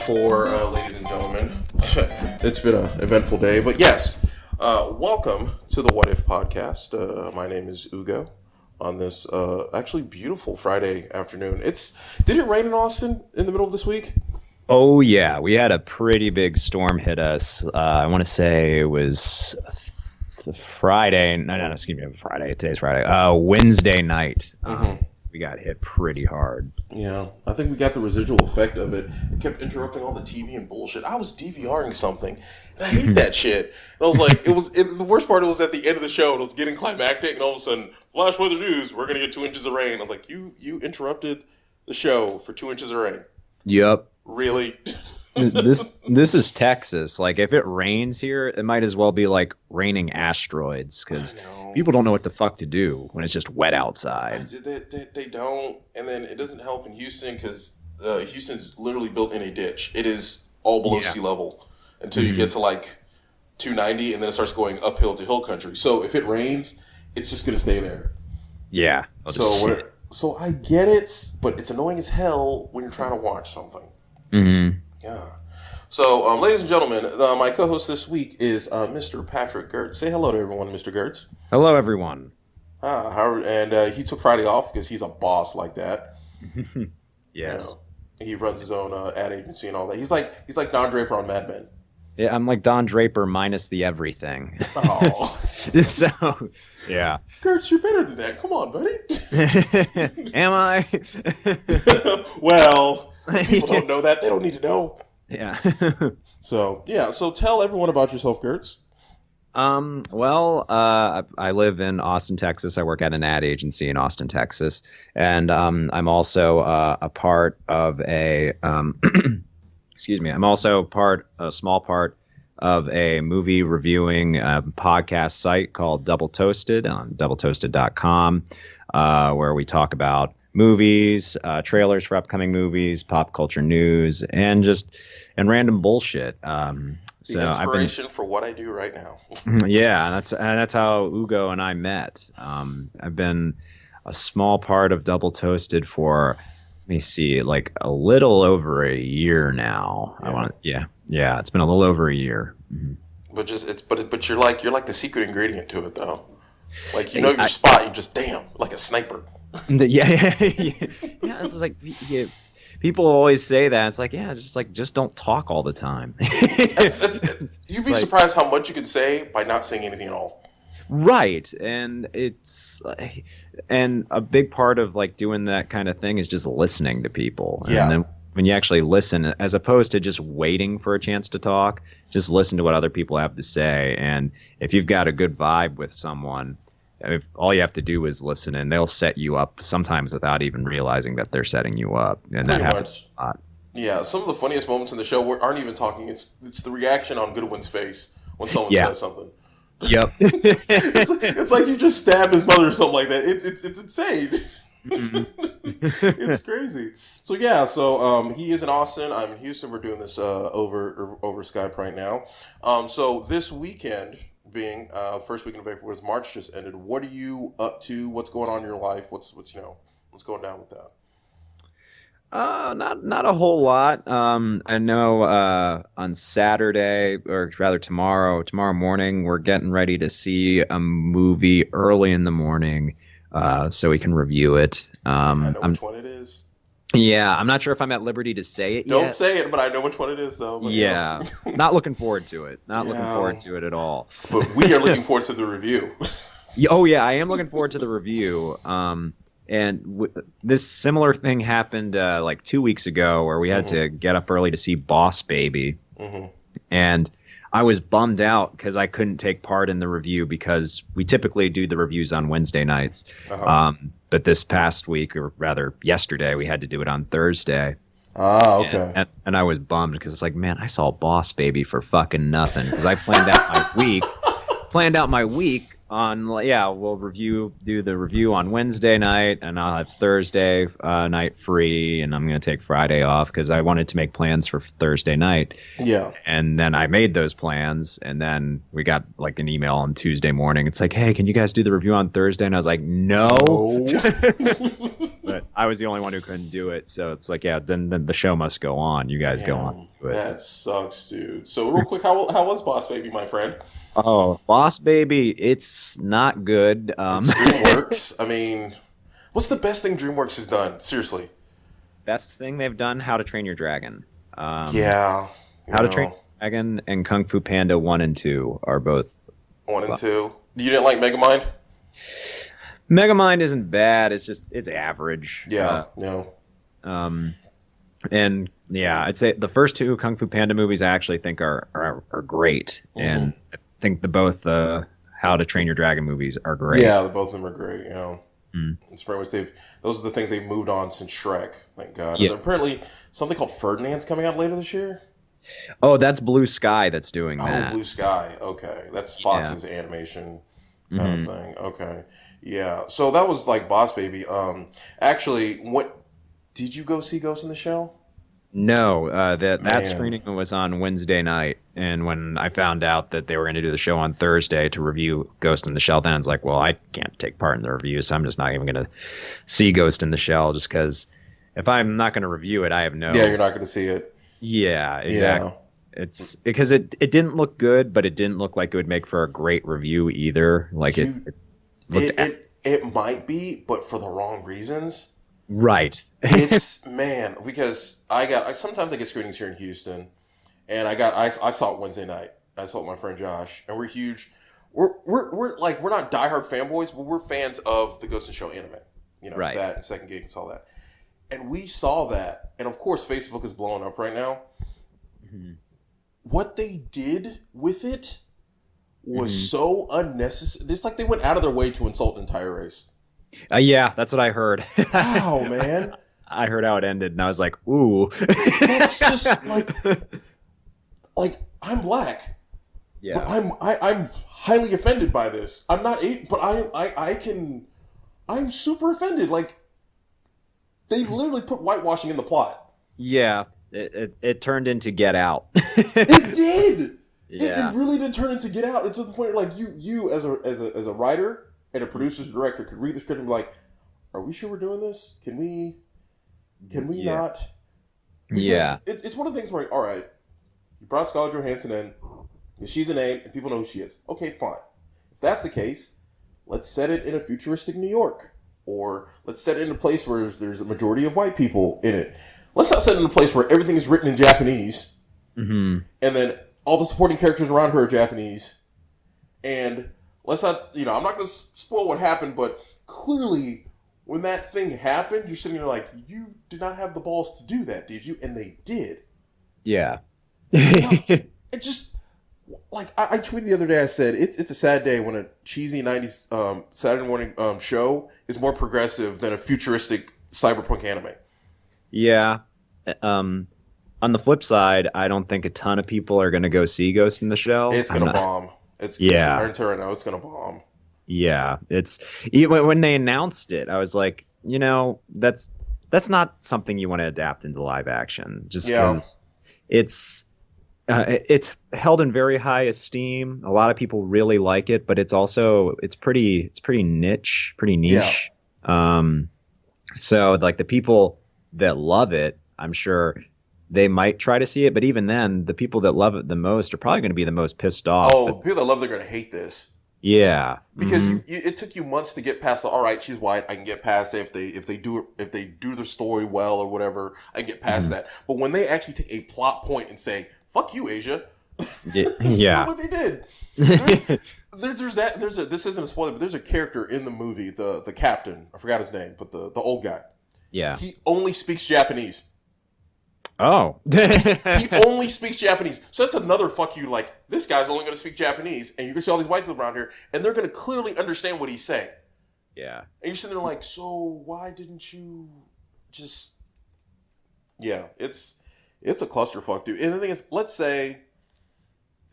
ladies and gentlemen. It's been an eventful day, but yes, welcome to the What If podcast. My name is Ugo. On this actually beautiful Friday afternoon. Did it rain in Austin in the middle of this week? Oh yeah, we had a pretty big storm hit us. I want to say it was Friday. No, excuse me, Friday. Today's Friday. Wednesday night. We got hit pretty hard. Yeah, I think we got the residual effect of it. It kept interrupting all the TV and bullshit. I was DVRing something, and I hate that shit. And I was like, the worst part was at the end of the show. It was getting climactic, and all of a sudden, flash weather news, we're going to get 2 inches of rain. I was like, you interrupted the show for 2 inches of rain. Yep. Really? This is Texas. Like, if it rains here, it might as well be like raining asteroids, because people don't know what the fuck to do when it's just wet outside. They don't, and then it doesn't help in Houston because Houston's literally built in a ditch. It is all below sea level until you get to like 290, and then it starts going uphill to hill country. So if it rains, it's just gonna stay there. Yeah. So I get it, but it's annoying as hell when you're trying to watch something. Mm-hmm. Yeah. So, ladies and gentlemen, my co-host this week is Mr. Patrick Girts. Say hello to everyone, Mr. Girts. Hello, everyone. He took Friday off because he's a boss like that. Yes. He runs his own ad agency and all that. He's like Don Draper on Mad Men. Yeah, I'm like Don Draper minus the everything. Oh. So, yeah. Girts, you're better than that. Come on, buddy. Am I? Well, people don't know that. They don't need to know. Yeah. So tell everyone about yourself, Girts. I live in Austin, Texas. I work at an ad agency in Austin, Texas. And I'm also a part of a excuse me. I'm also a small part of a movie reviewing podcast site called Double Toasted on doubletoasted.com, where we talk about movies, trailers for upcoming movies, pop culture news, and random bullshit. The inspiration for what I do right now. Yeah, that's how Ugo and I met. I've been a small part of Double Toasted for, let me see, like a little over a year now. Yeah. It's been a little over a year. Mm-hmm. But you're like the secret ingredient to it though. Like your spot, you just like a sniper. Yeah. It's like people always say that. It's like, just don't talk all the time. You'd be surprised how much you can say by not saying anything at all. Right, and and a big part of like doing that kind of thing is just listening to people. Yeah. And then when you actually listen, as opposed to just waiting for a chance to talk, just listen to what other people have to say. And if you've got a good vibe with someone, if all you have to do is listen, and they'll set you up sometimes without even realizing that they're setting you up. And that happens a lot. Yeah, some of the funniest moments in the show aren't even talking. It's the reaction on Goodwin's face when someone says something. Yep. it's like you just stabbed his mother or something like that. It's insane. Mm-hmm. It's crazy. So he is in Austin. I'm in Houston. We're doing this over Skype right now. So this weekend, being first weekend of April, as March just ended, what are you up to? What's going on in your life? What's going down with that? Not a whole lot. I know on Saturday, or rather tomorrow morning, we're getting ready to see a movie early in the morning, so we can review it. I know which one it is. Yeah, I'm not sure if I'm at liberty to say it yet. Don't say it, but I know which one it is, though. But, yeah, not looking forward to it. Looking forward to it at all. But we are looking forward to the review. Oh yeah, I am looking forward to the review. And this similar thing happened like 2 weeks ago, where we had to get up early to see Boss Baby. Mm-hmm. And I was bummed out because I couldn't take part in the review, because we typically do the reviews on Wednesday nights. Uh-huh. But this past week, or rather yesterday, we had to do it on Thursday. Ah, okay. And I was bummed because it's like, man, I saw Boss Baby for fucking nothing, because I planned out my week on, we'll do the review on Wednesday night, and I'll have Thursday night free, and I'm going to take Friday off because I wanted to make plans for Thursday night. Yeah. And then I made those plans, and then we got like an email on Tuesday morning. It's like, hey, can you guys do the review on Thursday? And I was like, no. But I was the only one who couldn't do it, so it's like, yeah, then the show must go on. You guys go on. That sucks, dude. So real quick, how was Boss Baby, my friend? Oh, Boss Baby, it's not good. It's DreamWorks. I mean, what's the best thing DreamWorks has done? Seriously. Best thing they've done, How to Train Your Dragon. Yeah. How to Train Your Dragon and Kung Fu Panda 1 and 2 are both 1 and 2. You didn't like Megamind? Megamind isn't bad. It's average. Yeah. No. And yeah, I'd say the first 2 Kung Fu Panda movies I actually think are great, and I think both How to Train Your Dragon movies are great. Yeah, both of them are great. You know, it's pretty much those are the things they've moved on since Shrek. Thank God. Yeah. And apparently, something called Ferdinand's coming out later this year. Oh, that's Blue Sky that's doing that. Oh, Blue Sky. Okay, that's Fox's animation kind of thing. Okay, yeah. So that was like Boss Baby. Actually, what did you go see Ghost in the Shell? No, that screening was on Wednesday night, and when I found out that they were going to do the show on Thursday to review Ghost in the Shell, then I was like, well, I can't take part in the review, so I'm just not even going to see Ghost in the Shell, just because if I'm not going to review it, I have no... Yeah, you're not going to see it. Yeah, exactly. Yeah. It's because it didn't look good, but it didn't look like it would make for a great review either. Like it might be, but for the wrong reasons. Right. It's because sometimes I get screenings here in Houston, and I saw it Wednesday night. I saw it with my friend Josh, and we're huge. We're not diehard fanboys, but we're fans of the Ghost in the Shell anime. You know, right. That and Second Gig and all that. And we saw that, and of course Facebook is blowing up right now. Mm-hmm. What they did with it was so unnecessary. It's like they went out of their way to insult an entire race. Yeah, that's what I heard. Wow, man. I heard how it ended, and I was like, ooh. That's just like I'm black. Yeah. But I'm highly offended by this. I'm not but I'm super offended. Like, they literally put whitewashing in the plot. Yeah. It turned into Get Out. It did. Yeah. It really did turn into Get Out. It's to the point where, like, you as a writer and a producer's director could read the script and be like, "Are we sure we're doing this? Can we not?" Because yeah. It's one of the things where, all right, you brought Scarlett Johansson in, and she's a name, and people know who she is. Okay, fine. If that's the case, let's set it in a futuristic New York, or let's set it in a place where there's a majority of white people in it. Let's not set it in a place where everything is written in Japanese, and then all the supporting characters around her are Japanese. And let's not, I'm not going to spoil what happened, but clearly when that thing happened, you're sitting there like, you did not have the balls to do that, did you? And they did. Yeah. It just, like, I tweeted the other day, I said, it's a sad day when a cheesy 90s Saturday morning show is more progressive than a futuristic cyberpunk anime. Yeah. On the flip side, I don't think a ton of people are going to go see Ghost in the Shell. It's going to bomb. I can tell right now, it's going to bomb. Yeah. It's when they announced it, I was like, that's not something you want to adapt into live action, just because it's held in very high esteem. A lot of people really like it, but it's pretty niche. Yeah. So like the people that love it, I'm sure they might try to see it, but even then, the people that love it the most are probably going to be the most pissed off. Oh, the people that love it are going to hate this. Yeah, because it took you months to get past the. All right, she's white. I can get past it if they do their story well or whatever. I can get past that. But when they actually take a plot point and say "fuck you, Asia," that's not what they did. This isn't a spoiler, but there's a character in the movie, the captain. I forgot his name, but the old guy. Yeah, he only speaks Japanese. Oh. He only speaks Japanese. So that's another fuck you, like, this guy's only going to speak Japanese, and you're going to see all these white people around here, and they're going to clearly understand what he's saying. Yeah. And you're sitting there like, so why didn't you just... Yeah, it's a clusterfuck, dude. And the thing is, let's say,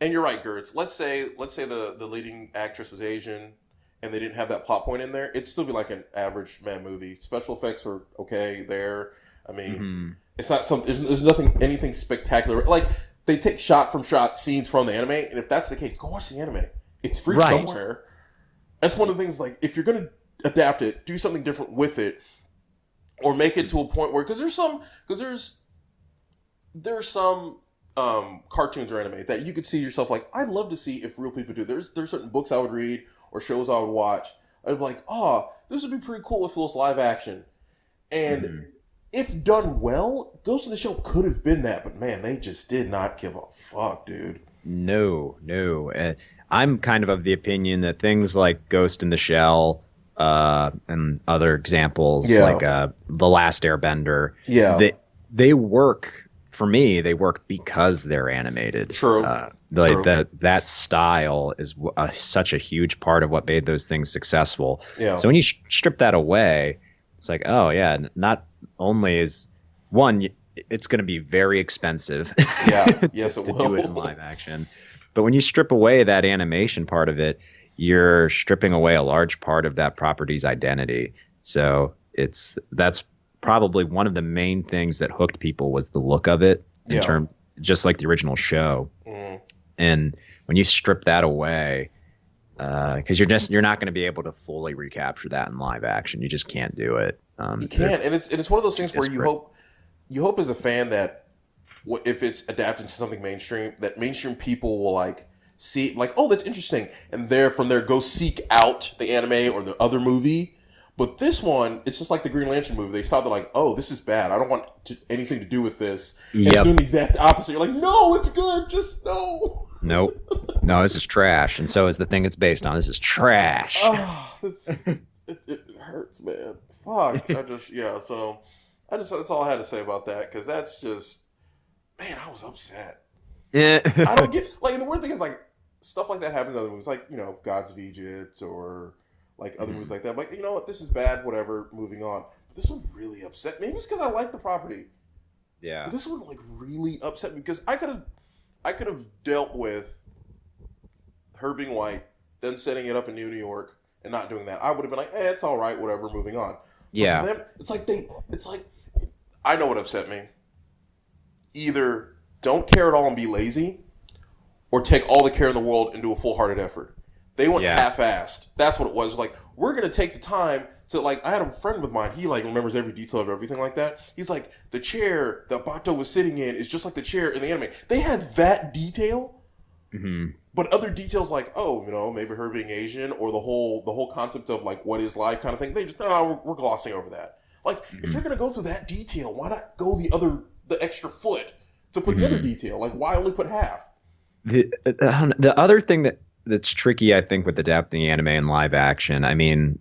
and you're right, Girts, let's say the leading actress was Asian, and they didn't have that plot point in there, it'd still be like an average man movie. Special effects are okay there. I mean... It's not there's anything spectacular. Like, they take shot from shot scenes from the anime, and if that's the case, go watch the anime. It's free somewhere. That's one of the things, like, if you're going to adapt it, do something different with it. or make it to a point where, because there's some cartoons or anime that you could see yourself like, I'd love to see if real people do. There's certain books I would read or shows I would watch. I'd be like, this would be pretty cool if it was live action. And if done well, Ghost in the Shell could have been that. But man, they just did not give a fuck, dude. No. I'm kind of the opinion that things like Ghost in the Shell and other examples like The Last Airbender, they work. For me, they work because they're animated. True. True. That style is such a huge part of what made those things successful. Yeah. So when you strip that away, it's like, oh yeah, not only is one, it's going to be very expensive. Yeah. to will. Do it in live action. But when you strip away that animation part of it, you're stripping away a large part of that property's identity. So that's probably one of the main things that hooked people was the look of it just like the original show. And when you strip that away, because you're not going to be able to fully recapture that in live action. You just can't do it. You can't, and it's one of those things where you hope as a fan that if it's adapted to something mainstream, that mainstream people will like see like, oh, that's interesting, and from there go seek out the anime or the other movie. But this one, it's just like the Green Lantern movie. They saw, they're like, oh, this is bad. I don't want anything to do with this. And it's doing the exact opposite. You're like, no, it's good. Just no. Nope. No, this is trash. And so is the thing it's based on. This is trash. Oh, it hurts, man. Fuck. So that's all I had to say about that. Because that's just, man, I was upset. Yeah. I don't get, like, the weird thing is, like, stuff like that happens in other movies. Like, Gods of Egypt or like other movies like that. I'm like, you know what, this is bad, whatever, moving on. But this one really upset me. Maybe it's because I like the property. Yeah. But this one like really upset me because I could have dealt with her being white, then setting it up in New York and not doing that. I would have been like, it's all right, whatever, moving on. Yeah. But for them, it's like I know what upset me. Either don't care at all and be lazy, or take all the care in the world and do a full-hearted effort. They went half-assed. That's what it was. Like, we're going to take the time to, like, I had a friend of mine. He, like, remembers every detail of everything like that. He's like, the chair that Bato was sitting in is just like the chair in the anime. They had that detail, but other details like, maybe her being Asian or the whole concept of, like, what is life kind of thing. They just, we're glossing over that. Like, if you're going to go through that detail, why not go the extra foot to put the other detail? Like, why only put half? The other thing that's tricky, I think, with adapting anime and live action. I mean,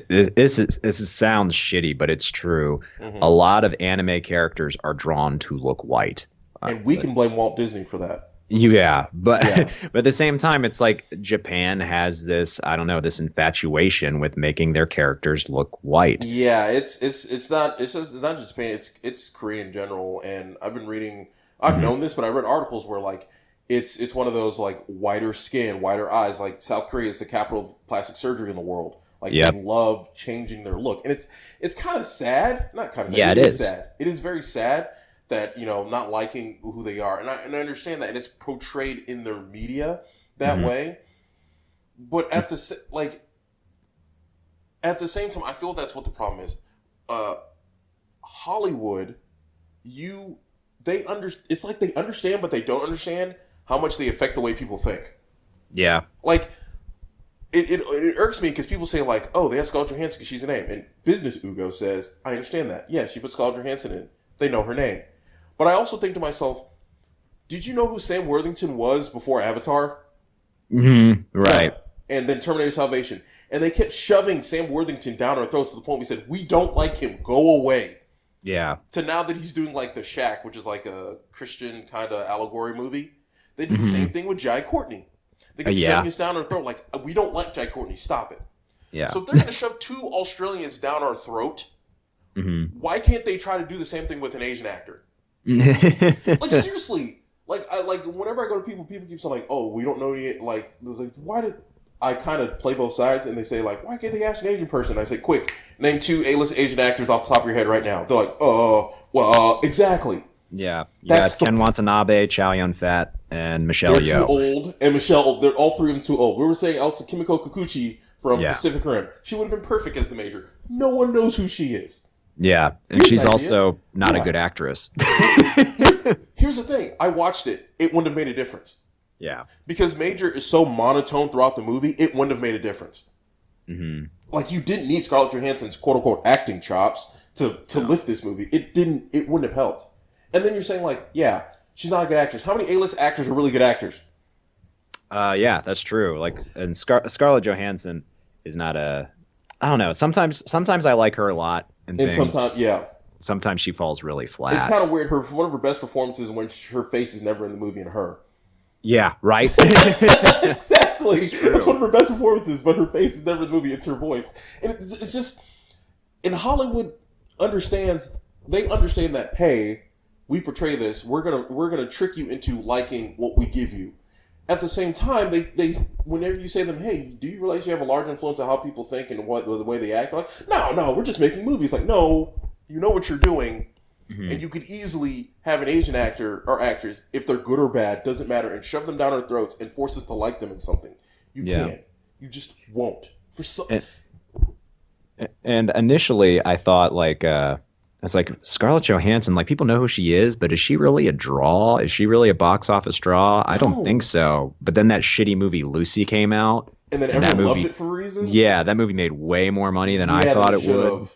this sounds shitty, but it's true. A lot of anime characters are drawn to look white, and we can blame Walt Disney for that. Yeah, but at the same time, it's like Japan has this, I don't know, this infatuation with making their characters look white. Yeah, it's not just Japan. It's Korea in general, and I've been reading. I've known this, but I read articles where like. It's one of those like whiter skin, whiter eyes. Like South Korea is the capital of plastic surgery in the world. Like they love changing their look, and it's kind of sad. Not kind of sad. Yeah, it is sad. It is very sad that not liking who they are, and I understand that, and it's portrayed in their media that way. But at the same time, I feel that's what the problem is. Hollywood, it's like they understand, but they don't understand how much they affect the way people think. Yeah. Like, it irks me because people say, like, oh, they have Scarlett Johansson because she's a name. And Business Ugo says, I understand that. Yeah, she put Scarlett Johansson in. They know her name. But I also think to myself, did you know who Sam Worthington was before Avatar? Right. And then Terminator Salvation. And they kept shoving Sam Worthington down our throats to the point we said, we don't like him. Go away. Yeah. To now that he's doing, like, The Shack, which is like a Christian kind of allegory movie. They did the same thing with Jai Courtney. They kept shoving us down our throat like, we don't like Jai Courtney. Stop it. Yeah. So if they're going to shove two Australians down our throat, why can't they try to do the same thing with an Asian actor? Like, seriously. Like whenever I go to people keep saying, like, oh, we don't know yet. Like, there's like, why did... I kind of play both sides, and they say, like, why can't they ask an Asian person? I say, quick, name 2 A-list Asian actors off the top of your head right now. They're like, exactly. Yeah. You got Ken Watanabe, Chow Yun-Fat, and Michelle Yeoh. They're too old, and Michelle, they're all 3 of them too old. We were saying also Kimiko Kikuchi from Pacific Rim. She would have been perfect as the Major. No one knows who she is. Yeah, and Here's she's an idea. also not a Yeah. good actress. Here's the thing. I watched it. It wouldn't have made a difference. Yeah. Because Major is so monotone throughout the movie, it wouldn't have made a difference. Mm-hmm. Like, you didn't need Scarlett Johansson's quote-unquote acting chops to lift this movie. It wouldn't have helped. And then you're saying, like, yeah, she's not a good actress. How many A-list actors are really good actors? Yeah, that's true. Like, and Scarlett Johansson is not a. I don't know. Sometimes I like her a lot, and things. Sometimes, yeah. Sometimes she falls really flat. It's kind of weird. One of her best performances when her face is never in the movie and her. Yeah, right? Exactly. That's one of her best performances, but her face is never in the movie. It's her voice. And it's just... And Hollywood they understand that, hey, we portray this. We're gonna trick you into liking what we give you. At the same time, they whenever you say to them, hey, do you realize you have a large influence on how people think and the way they act? Like, no, we're just making movies. Like, no, you know what you're doing. Mm-hmm. And you could easily have an Asian actor or actress, if they're good or bad, doesn't matter, and shove them down our throats and force us to like them in something. You can't. You just won't. And initially, I thought, like, it's like Scarlett Johansson, like, people know who she is, but is she really a draw? Is she really a box office draw? I don't think so. But then that shitty movie Lucy came out. And then everyone loved it for a reason? Yeah, that movie made way more money than I thought it would.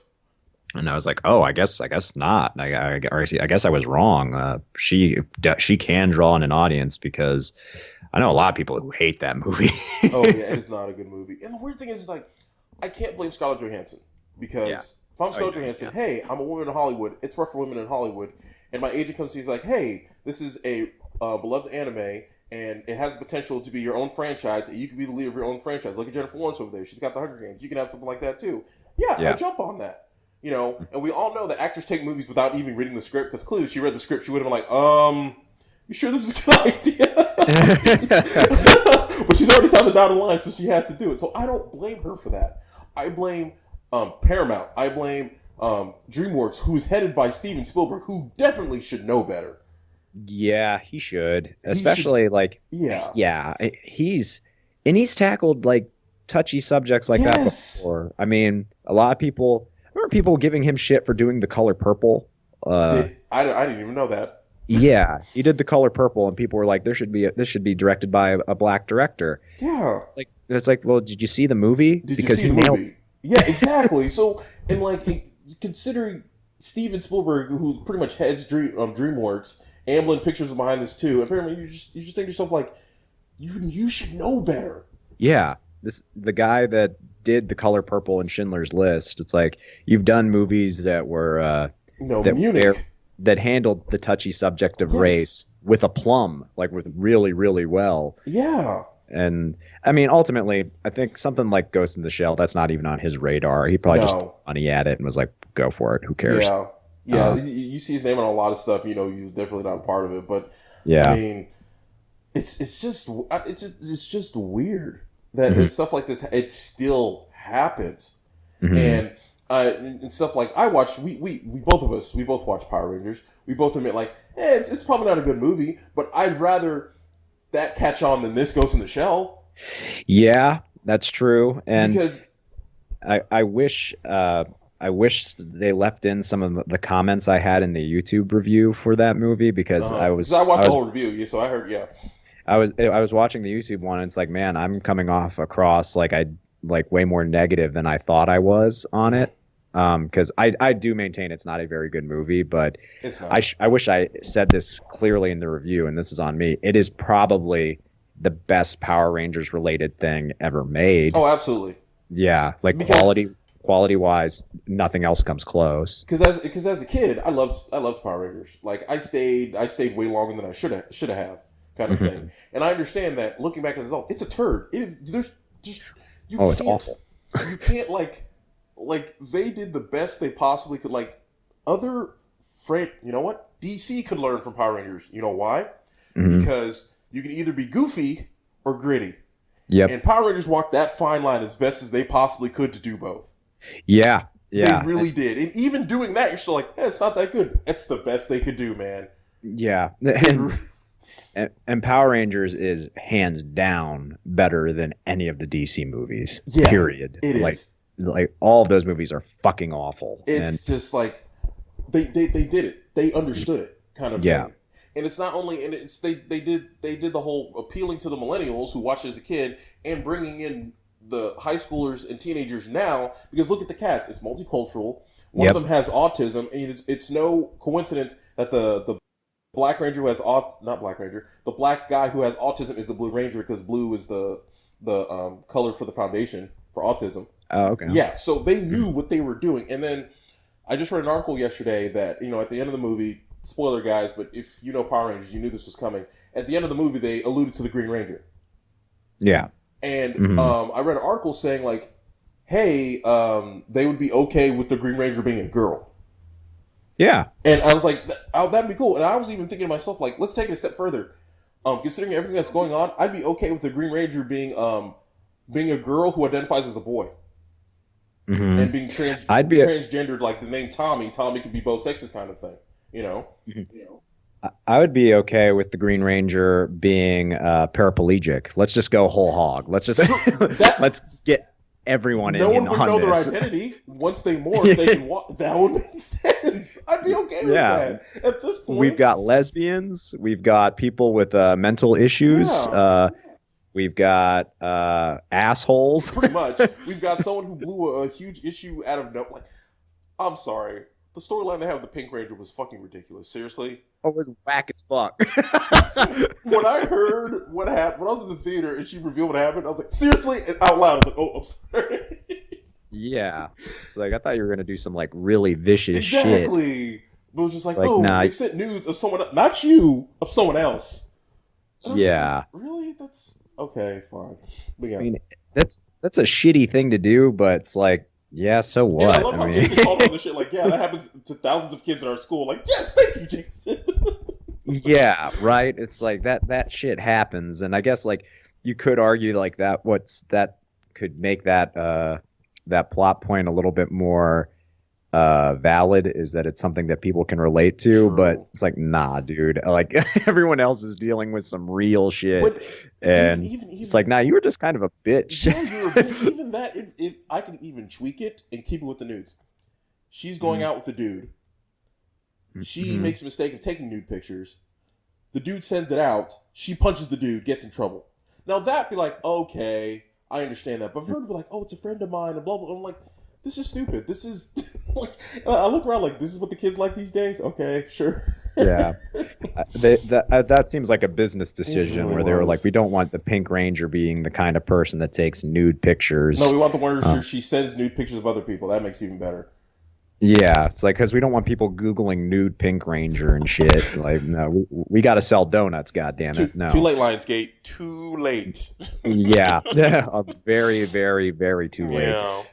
And I was like, oh, I guess not. I guess I was wrong. She can draw in an audience, because I know a lot of people who hate that movie. Oh, yeah, it is not a good movie. And the weird thing is, like, I can't blame Scarlett Johansson, because if I'm Scarlett Johansson, hey, I'm a woman in Hollywood. It's rough for women in Hollywood. And my agent comes to me, he's like, hey, this is a beloved anime, and it has the potential to be your own franchise, and you can be the leader of your own franchise. Look at Jennifer Lawrence over there. She's got the Hunger Games. You can have something like that, too. Yeah. I jump on that. You know, and we all know that actors take movies without even reading the script, because clearly if she read the script, she would have been like, you sure this is a good idea? But she's already signed the dotted line, so she has to do it. So I don't blame her for that. I blame Paramount. I blame DreamWorks, who's headed by Steven Spielberg, who definitely should know better. Yeah, he should. Especially, he's tackled, like, touchy subjects like that before. I mean, a lot of people... I remember people giving him shit for doing The Color Purple. I didn't even know that. Yeah, he did The Color Purple, and people were like, this should be directed by a black director. Yeah. It's like, well, did you see the movie? Did you see the movie? Yeah, exactly. So, and like, considering Steven Spielberg, who pretty much heads DreamWorks, Amblin Pictures behind this too, apparently you just think to yourself, like, you should know better. Yeah. The guy that did The Color Purple and Schindler's List. It's like, you've done movies that were Munich, that handled the touchy subject of race with aplomb, like with really, really well. Yeah. And I mean, ultimately, I think something like Ghost in the Shell, that's not even on his radar. He probably just threw money at it and was like, go for it. Who cares? Yeah. You see his name on a lot of stuff. You know, he's definitely not a part of it. But yeah, I mean, it's just weird that stuff like this, it still happens. And stuff like we both watch Power Rangers. We both admit, like, it's probably not a good movie, but I'd rather that catch on than this Ghost in the Shell. Yeah, that's true. And because I wish they left in some of the comments I had in the YouTube review for that movie, because I watched the whole review, so I heard. I was watching the YouTube one, and it's like, man, I'm coming off across like way more negative than I thought I was on it. Because I do maintain it's not a very good movie, but I wish I said this clearly in the review, and this is on me. It is probably the best Power Rangers related thing ever made. Oh, absolutely. Yeah, like quality wise, nothing else comes close. Because as a kid, I loved Power Rangers. Like, I stayed way longer than I should have, kind of thing. And I understand that looking back as an adult, it's a turd. It is. There's just it's awful. You can't like they did the best they possibly could. Like, you know what? DC could learn from Power Rangers. You know why? Because you can either be goofy or gritty. Yep. And Power Rangers walked that fine line as best as they possibly could to do both. Yeah. They really did. And even doing that, you're still like, it's not that good. It's the best they could do, man. Yeah. And Power Rangers is hands down better than any of the DC movies. Yeah, period. It is. like all of those movies are fucking awful. It's just like they did it. They understood it, kind of Yeah. thing. And it's not only, and it's they did the whole appealing to the millennials who watched it as a kid and bringing in the high schoolers and teenagers now, because look at the cats. It's multicultural. One Yep. of them has autism, and it's no coincidence that the Black Ranger who has not Black Ranger, the black guy who has autism is the Blue Ranger, because blue is the color for the foundation for autism. Oh, okay. Yeah, so they knew what they were doing. And then I just read an article yesterday that, at the end of the movie, spoiler guys, but if you know Power Rangers, you knew this was coming. At the end of the movie, they alluded to the Green Ranger. Yeah. And I read an article saying, like, hey, they would be okay with the Green Ranger being a girl. Yeah. And I was like, that'd be cool. And I was even thinking to myself, like, let's take it a step further. Considering everything that's going on, I'd be okay with the Green Ranger being a girl who identifies as a boy. Mm-hmm. And being transgendered, like the name Tommy. Tommy could be both sexes, kind of thing. I would be okay with the Green Ranger being paraplegic. Let's just go whole hog. Let's just let's get everyone in on this. No one would know their identity once they morph. They can walk. That would make sense. I'd be okay with that. At this point, we've got lesbians. We've got people with mental issues. Yeah. We've got assholes. Pretty much. We've got someone who blew a huge issue out of no. Like, I'm sorry. The storyline they have with the Pink Ranger was fucking ridiculous. Seriously. Oh, it was whack as fuck. When I heard what happened, when I was in the theater and she revealed what happened, I was like, seriously? And out loud, I was like, oh, I'm sorry. Yeah. It's like, I thought you were going to do some, like, really vicious shit. Exactly. But it was just like nah, they sent nudes of someone else. Not you, of someone else. Yeah. Like, really? That's... Okay, fine. But yeah. I mean, that's a shitty thing to do, but it's like, yeah, so what? Yeah, I love how Jason called on the shit like, yeah, that happens to thousands of kids in our school. Like, yes, thank you, Jason. Yeah, right. It's like that shit happens, and I guess like you could argue like that could make that plot point a little bit more valid, is that it's something that people can relate to. True. But it's like, nah, dude, like everyone else is dealing with some real shit. But and even, it's like, nah, you were just kind of a bitch. Yeah, you're a bitch. Even that, I can even tweak it and keep it with the nudes. She's going out with the dude. She makes a mistake of taking nude pictures. The dude sends it out. She punches the dude, gets in trouble. Now that'd be like, okay, I understand that. But for her to be like, oh, it's a friend of mine, and blah, blah, blah. I'm like, this is stupid. This is like, I look around like, this is what the kids like these days? Okay, sure. Yeah. That seems like a business decision where they were like, we don't want the Pink Ranger being the kind of person that takes nude pictures. No, we want the one where she sends nude pictures of other people. That makes it even better. Yeah, it's like, because we don't want people Googling nude Pink Ranger and shit. Like, no, we got to sell donuts, goddammit. No. Too late, Lionsgate. Too late. Yeah. Very, very, very too late. Yeah.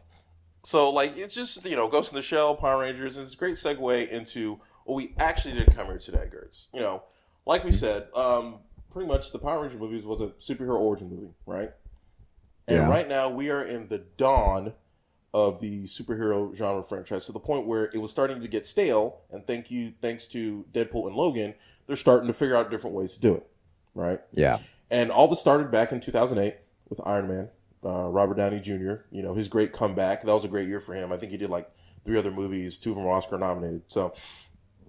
So, like, it's just, Ghost in the Shell, Power Rangers, it's a great segue into what we actually did come here today, Girts. Like we said, pretty much the Power Ranger movies was a superhero origin movie, right? And right now we are in the dawn of the superhero genre franchise, to the point where it was starting to get stale, and thanks to Deadpool and Logan, they're starting to figure out different ways to do it, right? Yeah. And all this started back in 2008 with Iron Man, Robert Downey Jr., his great comeback. That was a great year for him. I think he did like 3 other movies, 2 of them were Oscar nominated. So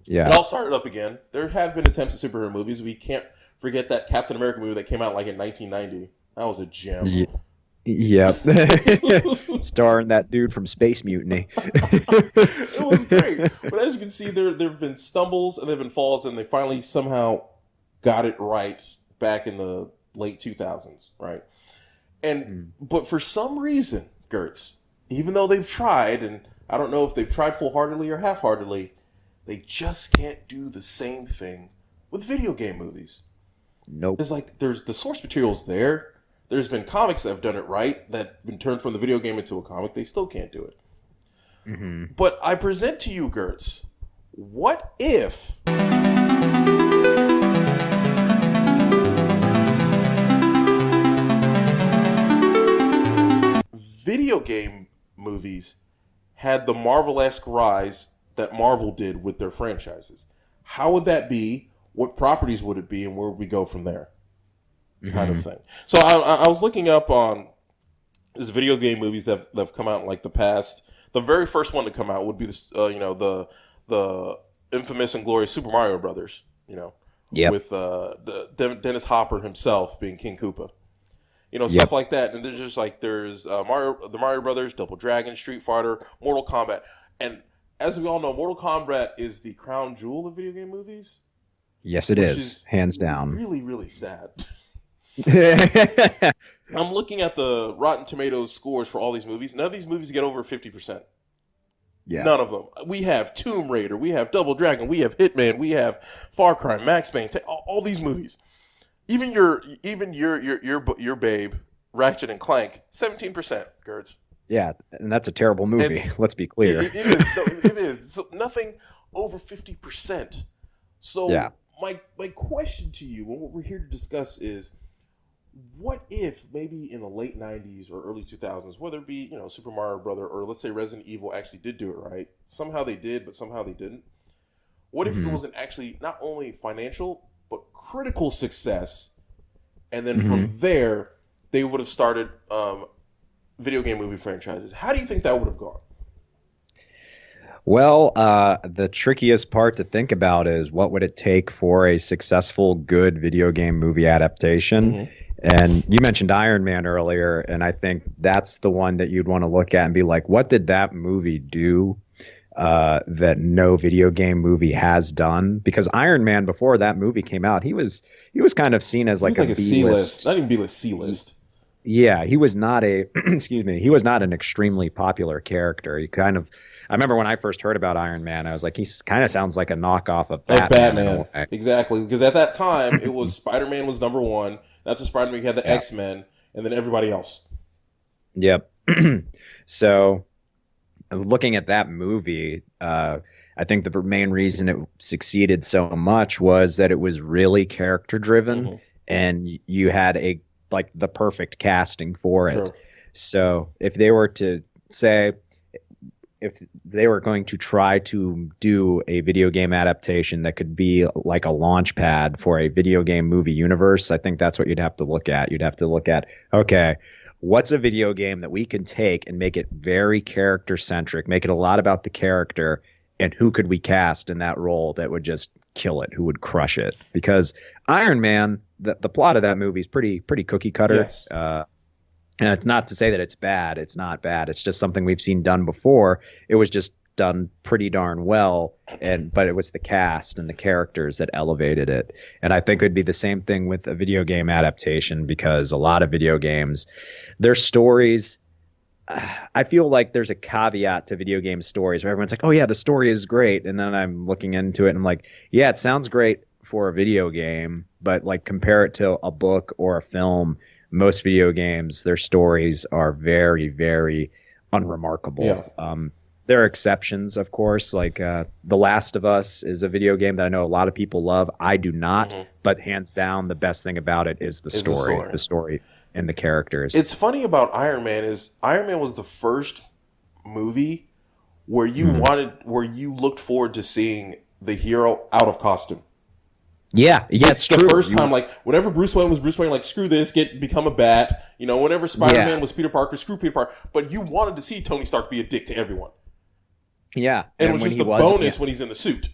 yeah, it all started up again. There have been attempts at superhero movies. We can't forget that Captain America movie that came out like in 1990. That was a gem. Yep. Starring that dude from Space Mutiny. It was great. But as you can see, there have been stumbles and there have been falls, and they finally somehow got it right back in the late 2000s, right? And but for some reason, Girts, even though they've tried, and I don't know if they've tried full-heartedly or half-heartedly, they just can't do the same thing with video game movies. Nope. It's like there's the source material's there. There's been comics that have done it right, that have been turned from the video game into a comic. They still can't do it. Mm-hmm. But I present to you, Girts, what if video game movies had the Marvel-esque rise that Marvel did with their franchises? How would that be? What properties would it be? And where would we go from there? Kind of thing. So I was looking up on, there's video game movies that have come out in like the past. The very first one to come out would be this, the infamous and glorious Super Mario Brothers. Yep. With Dennis Hopper himself being King Koopa. Yep. Stuff like that. And there's just like the Mario Brothers, Double Dragon, Street Fighter, Mortal Kombat, and as we all know, Mortal Kombat is the crown jewel of video game movies. Yes, it is hands down. Really, really sad. I'm looking at the Rotten Tomatoes scores for all these movies. None of these movies get over 50%. Yeah. None of them. We have Tomb Raider, we have Double Dragon, we have Hitman, we have Far Cry, Max Payne, all these movies. Even your babe, Ratchet and Clank, 17%, Gertz. Yeah, and that's a terrible movie. Let's be clear. It is. So nothing over 50%. So yeah. My question to you, and what we're here to discuss is, what if maybe in the late 90s or early 2000s, whether it be, Super Mario Brother or let's say Resident Evil actually did do it right. Somehow they did, but somehow they didn't. What if it wasn't actually not only financial, but critical success? And then from there, they would have started video game movie franchises. How do you think that would have gone? Well, the trickiest part to think about is what would it take for a successful, good video game movie adaptation? And you mentioned Iron Man earlier, and I think that's the one that you'd want to look at and be like, what did that movie do that no video game movie has done? Because Iron Man, before that movie came out, he was kind of seen as like a C-list, not even B-list, C-list. Yeah, he was not he was not an extremely popular character. I remember when I first heard about Iron Man, I was like, he kind of sounds like a knockoff of Batman. Exactly, because at that time, it was Spider-Man was number one. After Spider-Man, you had the X-Men, and then everybody else. Yep. So, looking at that movie, I think the main reason it succeeded so much was that it was really character-driven, and you had the perfect casting for it. True. So, if they were to say, if they were going to try to do a video game adaptation that could be like a launch pad for a video game movie universe, I think that's what you'd have to look at. You'd have to look at, okay, what's a video game that we can take and make it very character centric, make it a lot about the character, and who could we cast in that role that would just kill it, who would crush it? Because Iron Man, the plot of that movie is pretty cookie cutter. Yes. And it's not to say that it's bad. It's not bad. It's just something we've seen done before. It was just done pretty darn well, but it was the cast and the characters that elevated it. And I think it'd be the same thing with a video game adaptation, because a lot of video games, their stories, I feel like there's a caveat to video game stories where everyone's like, oh yeah, the story is great. And then I'm looking into it and I'm like, yeah, it sounds great for a video game, but like compare it to a book or a film. Most video games, their stories are very, very unremarkable. Yeah. There are exceptions, of course, like The Last of Us is a video game that I know a lot of people love. I do not, but hands down, the best thing about it is the story and the characters. It's funny about Iron Man is Iron Man was the first movie where you looked forward to seeing the hero out of costume. Yeah, it's the first time, like, whenever Bruce Wayne was Bruce Wayne, like, screw this, become a bat. Whenever Spider-Man was Peter Parker, screw Peter Parker. But you wanted to see Tony Stark be a dick to everyone. Yeah. And it was just a bonus when he's in the suit.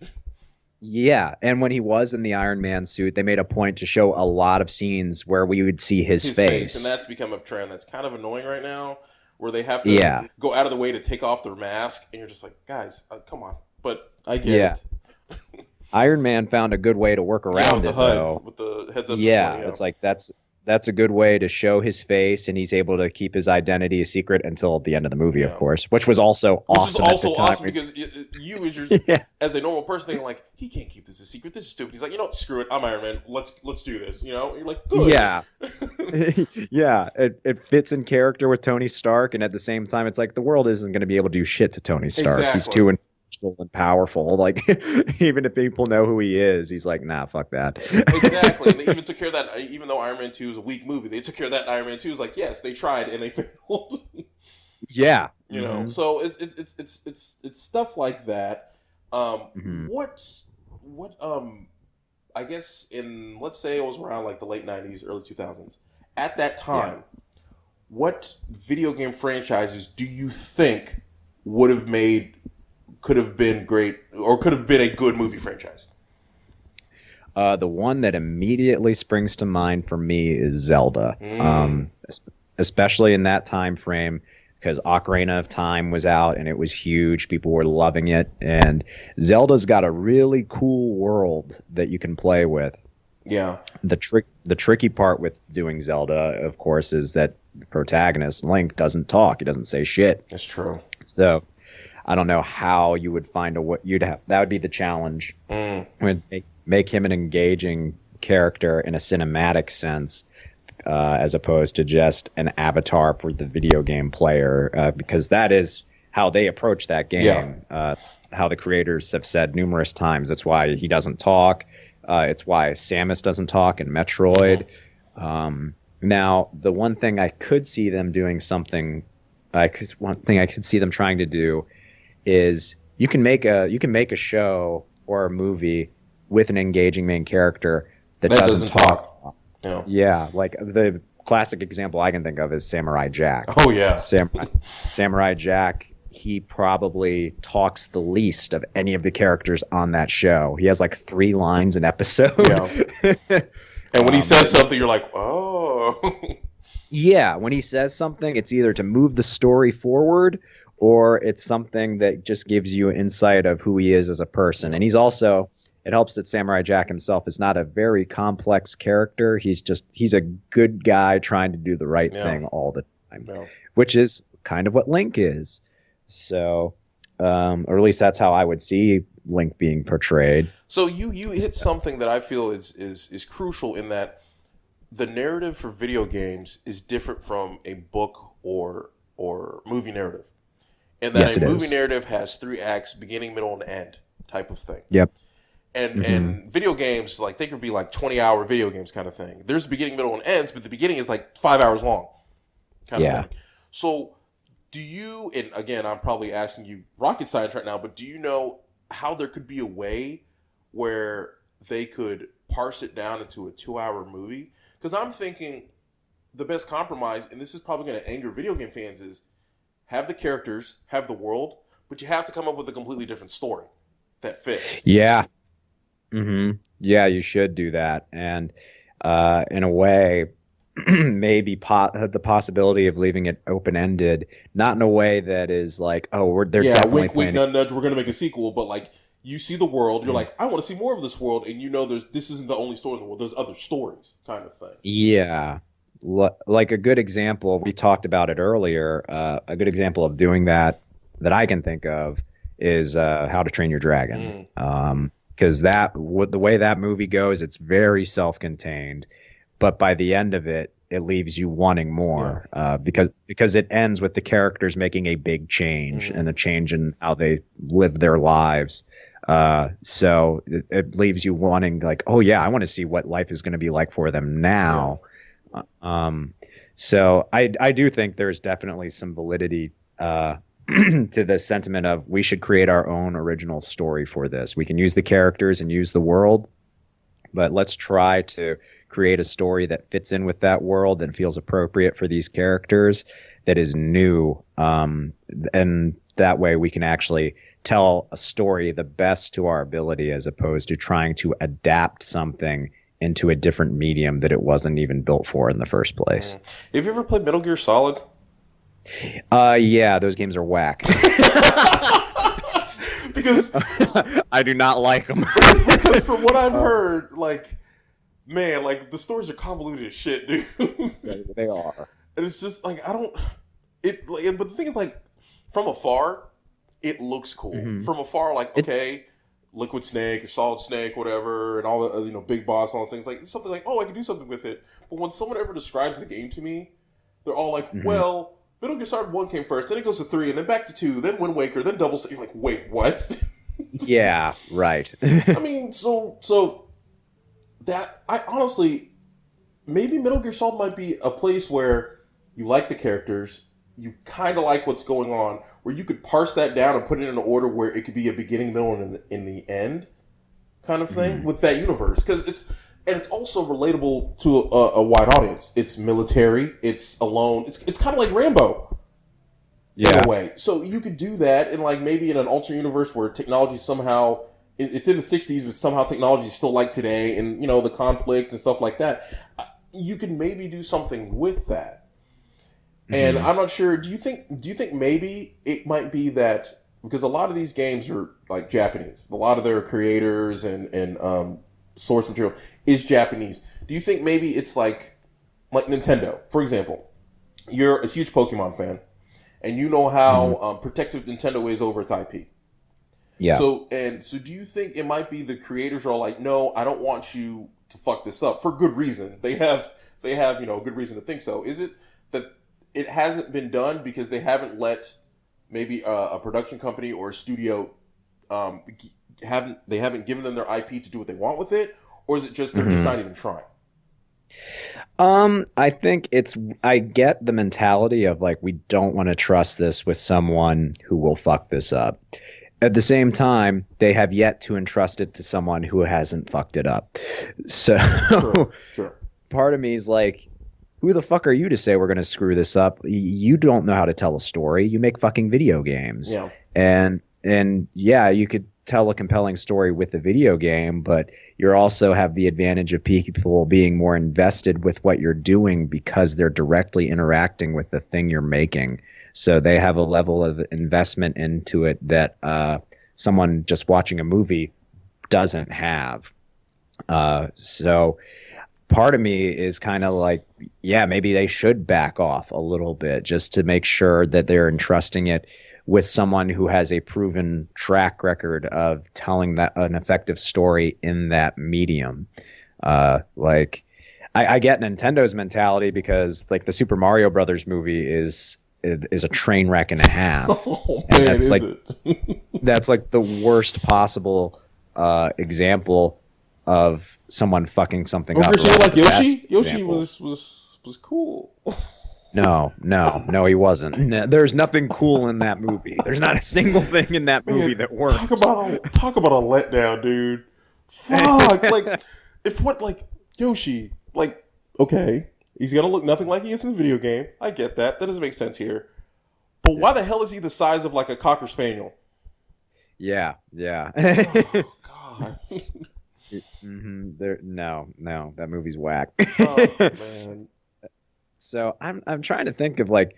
Yeah, and when he was in the Iron Man suit, they made a point to show a lot of scenes where we would see his face. And that's become a trend that's kind of annoying right now, where they have to go out of the way to take off their mask, and you're just like, guys, come on. But I get it. Iron Man found a good way to work around it, though. With the heads up. Yeah, it's like that's a good way to show his face, and he's able to keep his identity a secret until the end of the movie, of course, which was also awesome. Which is also awesome because you, as a normal person, thinking like, he can't keep this a secret. This is stupid. He's like, screw it. I'm Iron Man. Let's do this. You're like, good. Yeah, yeah. It fits in character with Tony Stark, and at the same time, it's like the world isn't going to be able to do shit to Tony Stark. Exactly. He's too and powerful. Like, even if people know who he is, he's like, nah, fuck that. Exactly. And they even took care of that. Even though Iron Man 2 is a weak movie, they took care of that in Iron Man 2. It's like, yes, they tried and they failed. Yeah. So it's stuff like that. What I guess let's say it was around like the late 90s, early 2000s. At that time, what video game franchises do you think could have been great, or could have been a good movie franchise? The one that immediately springs to mind for me is Zelda, especially in that time frame, because Ocarina of Time was out and it was huge. People were loving it, and Zelda's got a really cool world that you can play with. Yeah. The tricky part with doing Zelda, of course, is that the protagonist Link doesn't talk. He doesn't say shit. That's true. So I don't know how you would find that would be the challenge. Would make him an engaging character in a cinematic sense, as opposed to just an avatar for the video game player, because that is how they approach that game. Yeah. How the creators have said numerous times. That's why he doesn't talk. It's why Samus doesn't talk in Metroid. Now, the one thing I could see them doing one thing I could see them trying to do is you can make a show or a movie with an engaging main character that doesn't talk. Yeah, like the classic example I can think of is Samurai Jack. Oh yeah, Samurai Jack. He probably talks the least of any of the characters on that show. He has like 3 lines an episode. Yeah. And when he says something, you're like, oh. Yeah, when he says something, it's either to move the story forward or it's something that just gives you insight of who he is as a person. And he's also, it helps that Samurai Jack himself is not a very complex character. He's a good guy trying to do the right thing all the time, which is kind of what Link is. So, or at least that's how I would see Link being portrayed. So you hit something that I feel is crucial, in that the narrative for video games is different from a book or movie narrative. And that a movie narrative has 3 acts, beginning, middle, and end type of thing. Yep. And video games, like, they could be like 20-hour video games kind of thing. There's beginning, middle, and ends, but the beginning is like 5 hours long kind of thing. So do you, and again, I'm probably asking you rocket science right now, but do you know how there could be a way where they could parse it down into a 2-hour movie? Because I'm thinking the best compromise, and this is probably going to anger video game fans, is have the characters, have the world, but you have to come up with a completely different story that fits. Yeah. Yeah, you should do that. And in a way, maybe the possibility of leaving it open-ended, not in a way that is like, oh, they're definitely wink, wink, nudge, nudge, we're going to make a sequel, but like, you see the world, you're like, I want to see more of this world, and you know this isn't the only story in the world, there's other stories kind of thing. Yeah. Like a good example, we talked about it earlier, a good example of doing that I can think of is How to Train Your Dragon. Because the way that movie goes, it's very self-contained, but by the end of it, it leaves you wanting more, because it ends with the characters making a big change and a change in how they live their lives. So it leaves you wanting, like, oh yeah, I want to see what life is going to be like for them now. So I do think there's definitely some validity to the sentiment of we should create our own original story for this. We can use the characters and use the world, but let's try to create a story that fits in with that world and feels appropriate for these characters, that is new. And that way we can actually tell a story the best to our ability, as opposed to trying to adapt something into a different medium that it wasn't even built for in the first place. Have you ever played Metal Gear Solid? Yeah, those games are whack. Because I do not like them. Because from what I've heard, like, man, like, the stories are convoluted as shit, dude. They are. And it's just like, but the thing is, like, from afar, it looks cool. From afar, like, okay, Liquid Snake or Solid Snake, whatever, and all the Big Boss and all those things, like, it's something like, oh, I can do something with it. But when someone ever describes the game to me, they're all like, well, Metal Gear Solid 1 came first, then it goes to 3, and then back to 2, then Wind Waker, then Double You're like, wait, what? Yeah, right. I mean, so that, I honestly, maybe Metal Gear Solid might be a place where you like the characters, you kind of like what's going on, where you could parse that down and put it in an order where it could be a beginning, middle, and in the end kind of thing with that universe. Because and it's also relatable to a wide audience. It's military. It's alone. It's kind of like Rambo in a way. So you could do that, and like maybe in an alternate universe where technology somehow it's in the '60s, but somehow technology is still like today, and you know the conflicts and stuff like that. You can maybe do something with that. And I'm not sure. Do you think maybe it might be that because a lot of these games are like Japanese, a lot of their creators and source material is Japanese. Do you think maybe it's like Nintendo, for example? You're a huge Pokemon fan, and you know how protective Nintendo is over its IP. Yeah. So do you think it might be the creators are like, no, I don't want you to fuck this up for good reason? They have good reason to think so. Is it that it hasn't been done because they haven't let maybe a production company or a studio haven't given them their IP to do what they want with it, or is it just they're just not even trying? I think I get the mentality of like, we don't want to trust this with someone who will fuck this up. At the same time, they have yet to entrust it to someone who hasn't fucked it up. So Sure. Part of me is like, who the fuck are you to say we're going to screw this up? You don't know how to tell a story. You make fucking video games. Yeah. And yeah, you could tell a compelling story with a video game, but you also have the advantage of people being more invested with what you're doing because they're directly interacting with the thing you're making. So they have a level of investment into it that someone just watching a movie doesn't have. So part of me is kind of like, yeah, maybe they should back off a little bit just to make sure that they're entrusting it with someone who has a proven track record of telling an effective story in that medium. Like I get Nintendo's mentality because like the Super Mario Brothers movie is a train wreck and a half. Oh, and man, that's like the worst possible example of someone fucking something up. Like Yoshi? Yoshi was cool. No, he wasn't. There's nothing cool in that movie. There's not a single thing in that movie that works. Talk about a letdown, dude. Fuck, like Yoshi, like, okay, he's gonna look nothing like he is in the video game. I get that. That doesn't make sense here. But why the hell is he the size of like a Cocker Spaniel? Yeah. Oh, God. No, that movie's whack. Oh, man. So I'm trying to think of like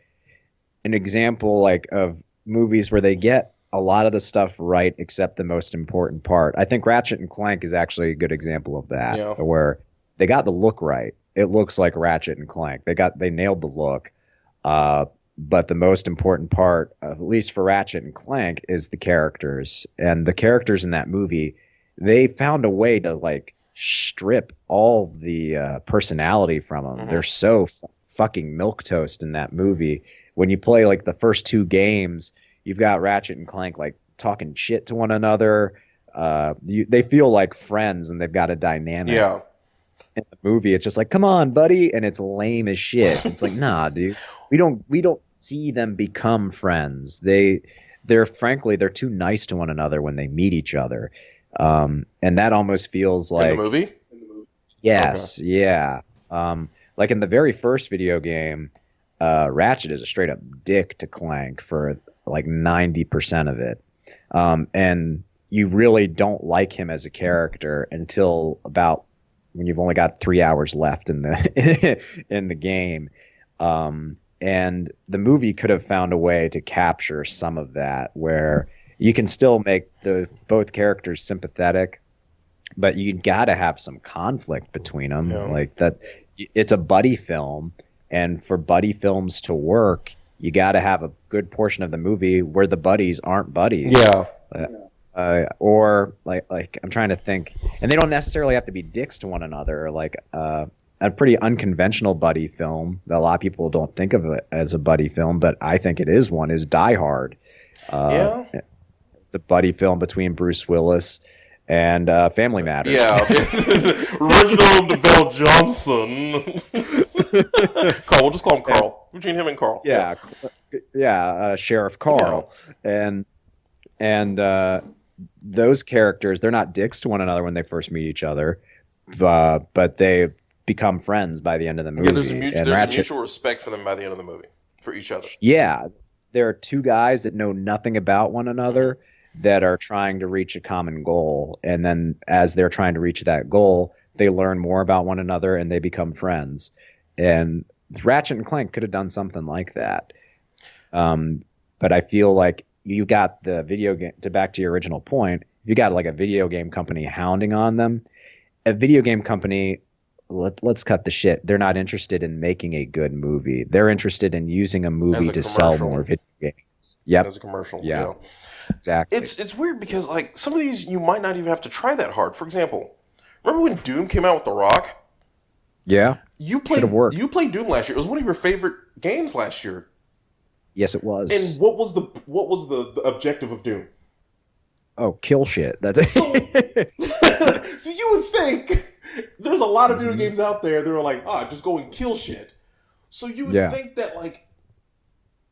an example like of movies where they get a lot of the stuff right except the most important part. I think Ratchet and Clank is actually a good example of that, where they got the look right. It looks like Ratchet and Clank. They nailed the look. But the most important part, at least for Ratchet and Clank, is the characters. And the characters in that movie, they found a way to like strip all the personality from them. They're so fucking milquetoast in that movie. When you play like the first two games, you've got Ratchet and Clank like talking shit to one another. They feel like friends and they've got a dynamic. Yeah. In the movie, it's just like, come on, buddy, and it's lame as shit. It's like, nah, dude, we don't see them become friends. They're frankly too nice to one another when they meet each other, and that almost feels like in the movie. Yes, okay. Yeah. Like in the very first video game, Ratchet is a straight up dick to Clank for like 90% of it, and you really don't like him as a character until about when you've only got 3 hours left in the in the game. And the movie could have found a way to capture some of that where you can still make both characters sympathetic, but you got to have some conflict between them. Yeah. Like that, it's a buddy film, and for buddy films to work, you got to have a good portion of the movie where the buddies aren't buddies. Yeah. Or like I'm trying to think, and they don't necessarily have to be dicks to one another. Like a pretty unconventional buddy film that a lot of people don't think of it as a buddy film, but I think it is one. Is Die Hard? It's a buddy film between Bruce Willis and Family Matters. Yeah, Reginald DeVille Johnson. Carl, we'll just call him Carl. Between him and Carl. Yeah, Sheriff Carl, and those characters, they're not dicks to one another when they first meet each other, but they become friends by the end of the movie. Yeah, there's a And mutual respect for them by the end of the movie, for each other. Yeah, there are two guys that know nothing about one another that are trying to reach a common goal. And then as they're trying to reach that goal, they learn more about one another and they become friends. And Ratchet and Clank could have done something like that. But I feel like you got the video game, to back to your original point, you got like a video game company hounding on them. A video game company, let's cut the shit. They're not interested in making a good movie. They're interested in using a movie to sell more video games. Yep. As a commercial. Yeah. Exactly. It's weird because like some of these you might not even have to try that hard. For example, remember when Doom came out with The Rock? Yeah. You played Doom last year. It was one of your favorite games last year. Yes, it was. And what was the objective of Doom? Oh, kill shit. That's it. So you would think there's a lot of video games out there that are like, just go and kill shit. So you would think that like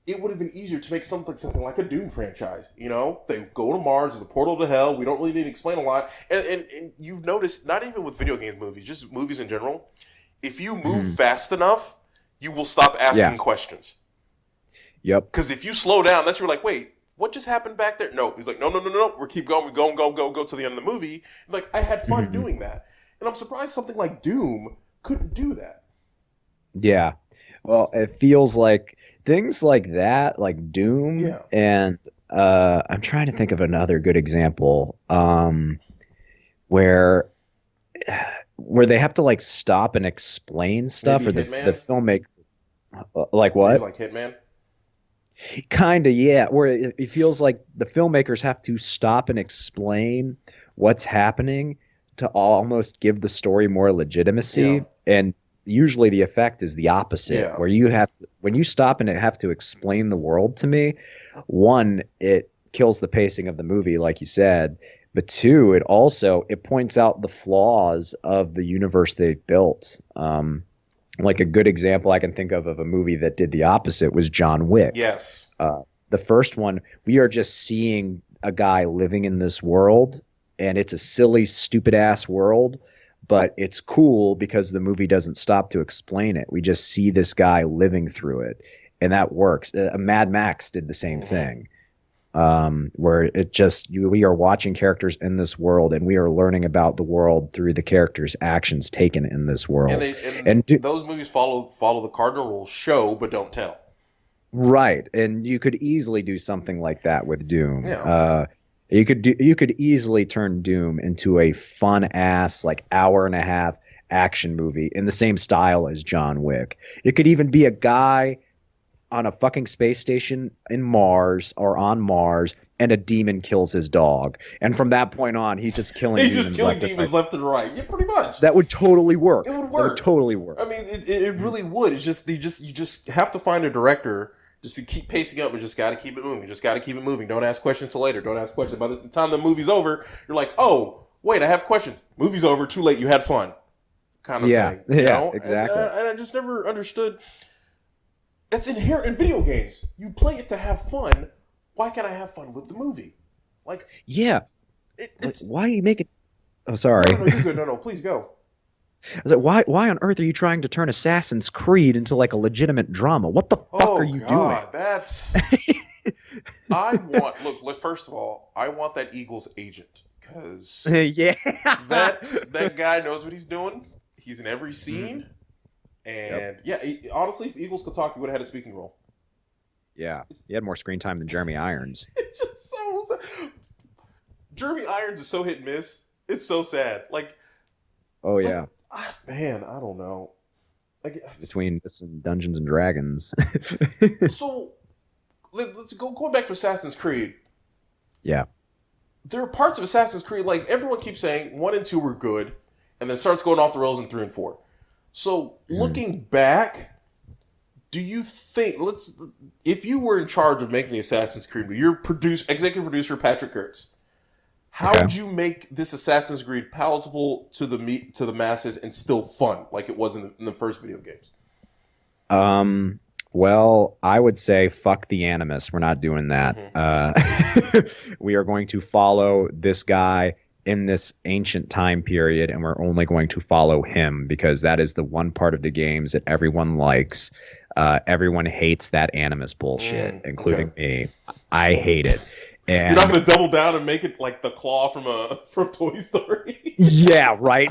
it would have been easier to make something like a Doom franchise. You know, they go to Mars, there's a portal to hell. We don't really need to explain a lot. And you've noticed, not even with video game movies, just movies in general, if you move fast enough, you will stop asking questions. Yep. Because if you slow down, that's you're like, wait, what just happened back there? No. He's like, no. We keep going. We go to the end of the movie. Like, I had fun doing that. And I'm surprised something like Doom couldn't do that. Yeah. Well, it feels like things like that, like Doom, and I'm trying to think of another good example where they have to like stop and explain stuff. Maybe or the filmmaker, like Maybe what? like Hitman? Kind of, yeah. Where it feels like the filmmakers have to stop and explain what's happening to almost give the story more legitimacy. And usually the effect is the opposite, where when you stop and have to explain the world to me, one, it kills the pacing of the movie, like you said, but two, it points out the flaws of the universe they've built. Like a good example I can think of a movie that did the opposite was John Wick. Yes. The first one, we are just seeing a guy living in this world, and it's a silly, stupid-ass world, but it's cool because the movie doesn't stop to explain it. We just see this guy living through it, and that works. Mad Max did the same thing, where we are watching characters in this world, and we are learning about the world through the characters' actions taken in this world. And those movies follow the cardinal rule: show but don't tell. Right, and you could easily do something like that with Doom. Yeah. You could easily turn Doom into a fun ass like hour and a half action movie in the same style as John Wick. It could even be a guy on a fucking space station in Mars or on Mars, and a demon kills his dog, and from that point on, he's just killing. Demons left and right. Yeah, pretty much. That would totally work. It would work. That would totally work. I mean, it really would. It's just you just have to find a director. Just to keep pacing up, we just got to keep it moving. Just got to keep it moving. Don't ask questions till later. Don't ask questions. By the time the movie's over, you're like, oh, wait, I have questions. Movie's over. Too late. You had fun. Kind of thing. You know? Exactly. And I just never understood. That's inherent in video games. You play it to have fun. Why can't I have fun with the movie? Like, yeah. Why are you making? Oh, sorry. No, you're good. No, please go. I was like, why on earth are you trying to turn Assassin's Creed into like a legitimate drama? What the fuck are you doing? That's. First of all, I want that Eagles agent because that guy knows what he's doing. He's in every scene, and honestly, if Eagles could talk, he would have had a speaking role. Yeah, he had more screen time than Jeremy Irons. It's just so sad. Jeremy Irons is so hit and miss. It's so sad. Like, oh yeah. Man, I don't know. Between this and Dungeons and Dragons. So, let's going back to Assassin's Creed. Yeah. There are parts of Assassin's Creed, like everyone keeps saying, 1 and 2 were good, and then starts going off the rails in 3 and 4. So, looking back, do you think, if you were in charge of making the Assassin's Creed, you're executive producer Patrick Girts, how would you make this Assassin's Creed palatable to the masses and still fun, like it was in the first video games? Well, I would say fuck the Animus. We're not doing that. We are going to follow this guy in this ancient time period, and we're only going to follow him because that is the one part of the games that everyone likes. Everyone hates that animus bullshit, including me. I hate it. And you're not going to double down and make it like the claw from Toy Story? Yeah, right.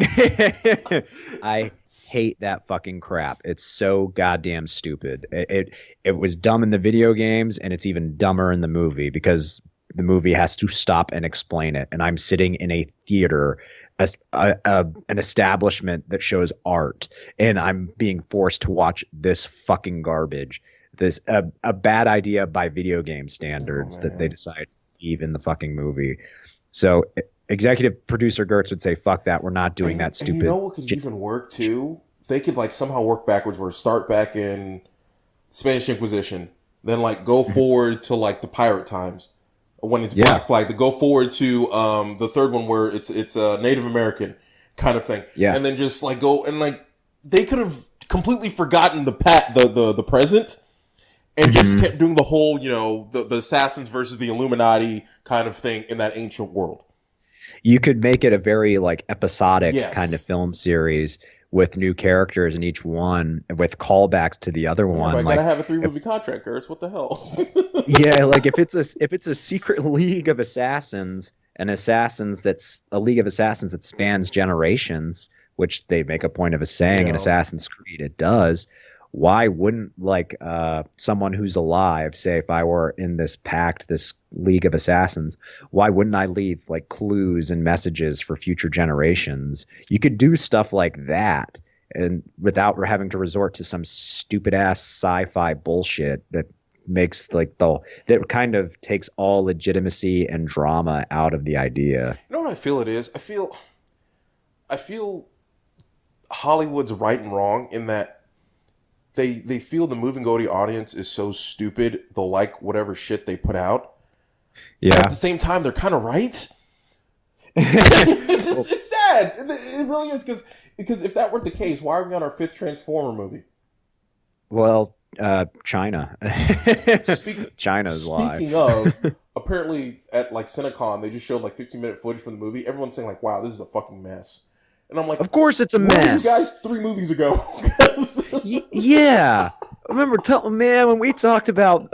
I hate that fucking crap. It's so goddamn stupid. It was dumb in the video games, and it's even dumber in the movie because the movie has to stop and explain it. And I'm sitting in a theater, an establishment that shows art, and I'm being forced to watch this fucking garbage. This a bad idea by video game standards that they decide to leave in the fucking movie. So executive producer Girts would say, "Fuck that, we're not doing that stupid." And you know what could even work too? They could like somehow work backwards, where start back in Spanish Inquisition, then like go forward to like the pirate times when it's Black Flag. To go forward to the third one where it's a Native American kind of thing, and then just like go and like they could have completely forgotten the present. And just kept doing the whole, the assassins versus the Illuminati kind of thing in that ancient world. You could make it a very like episodic kind of film series with new characters in each one, with callbacks to the other one. I gotta have a 3-movie contract, Girts. What the hell? Yeah, like if it's a secret league of assassins and assassins that's a league of assassins that spans generations, which they make a point of saying in Assassin's Creed it does. Why wouldn't like someone who's alive, say if I were in this pact, this league of assassins, why wouldn't I leave like clues and messages for future generations? You could do stuff like that, and without having to resort to some stupid ass sci-fi bullshit that makes like that kind of takes all legitimacy and drama out of the idea. You know what I feel it is? I feel Hollywood's right and wrong in that they feel the moving-goatee audience is so stupid they'll like whatever shit they put out. Yeah. But at the same time, they're kind of right. It's sad. It really is because if that were the case, why are we on our 5th Transformer movie? Well, China. China's live. Speaking of, apparently at like Cinecon, they just showed like 15-minute footage from the movie. Everyone's saying like, "Wow, this is a fucking mess." And I'm like, of course it's a mess. Where were you guys 3 movies ago? Yeah. Remember, when we talked about,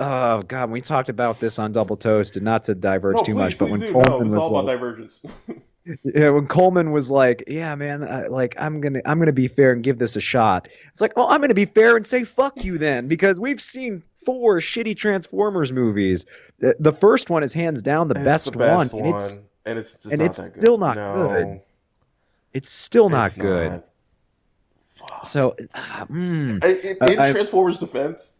when we talked about this on Double Toast, and not to diverge too much, but when Coleman was all about divergence. Yeah, when Coleman was like, "Yeah, man, I'm gonna be fair and give this a shot." It's like, well, I'm gonna be fair and say fuck you then, because we've seen 4 shitty Transformers movies. The first one is hands down the best one, and it's still not good. It's still not good. So, in Transformers' defense,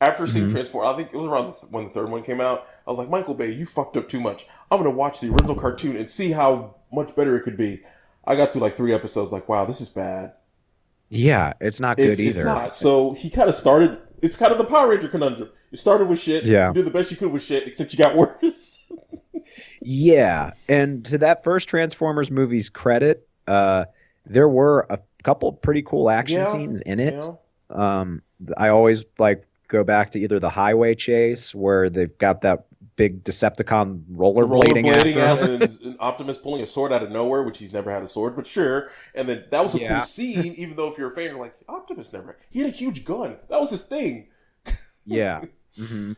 after seeing Transformers, I think it was around when the 3rd one came out, I was like, Michael Bay, you fucked up too much. I'm going to watch the original cartoon and see how much better it could be. I got through like 3 episodes, like, wow, this is bad. Yeah, it's not good either. It's not. So he kind of started, it's kind of the Power Ranger conundrum. You started with shit, you did the best you could with shit, except you got worse. Yeah, and to that first Transformers movie's credit, there were a couple pretty cool action scenes in it. Yeah. I always like go back to either the highway chase where they've got that big Decepticon rollerblading and Optimus pulling a sword out of nowhere, which he's never had a sword, but sure. And then that was a cool scene, even though if you're a fan, you're like, Optimus he had a huge gun. That was his thing. Yeah. Mm-hmm.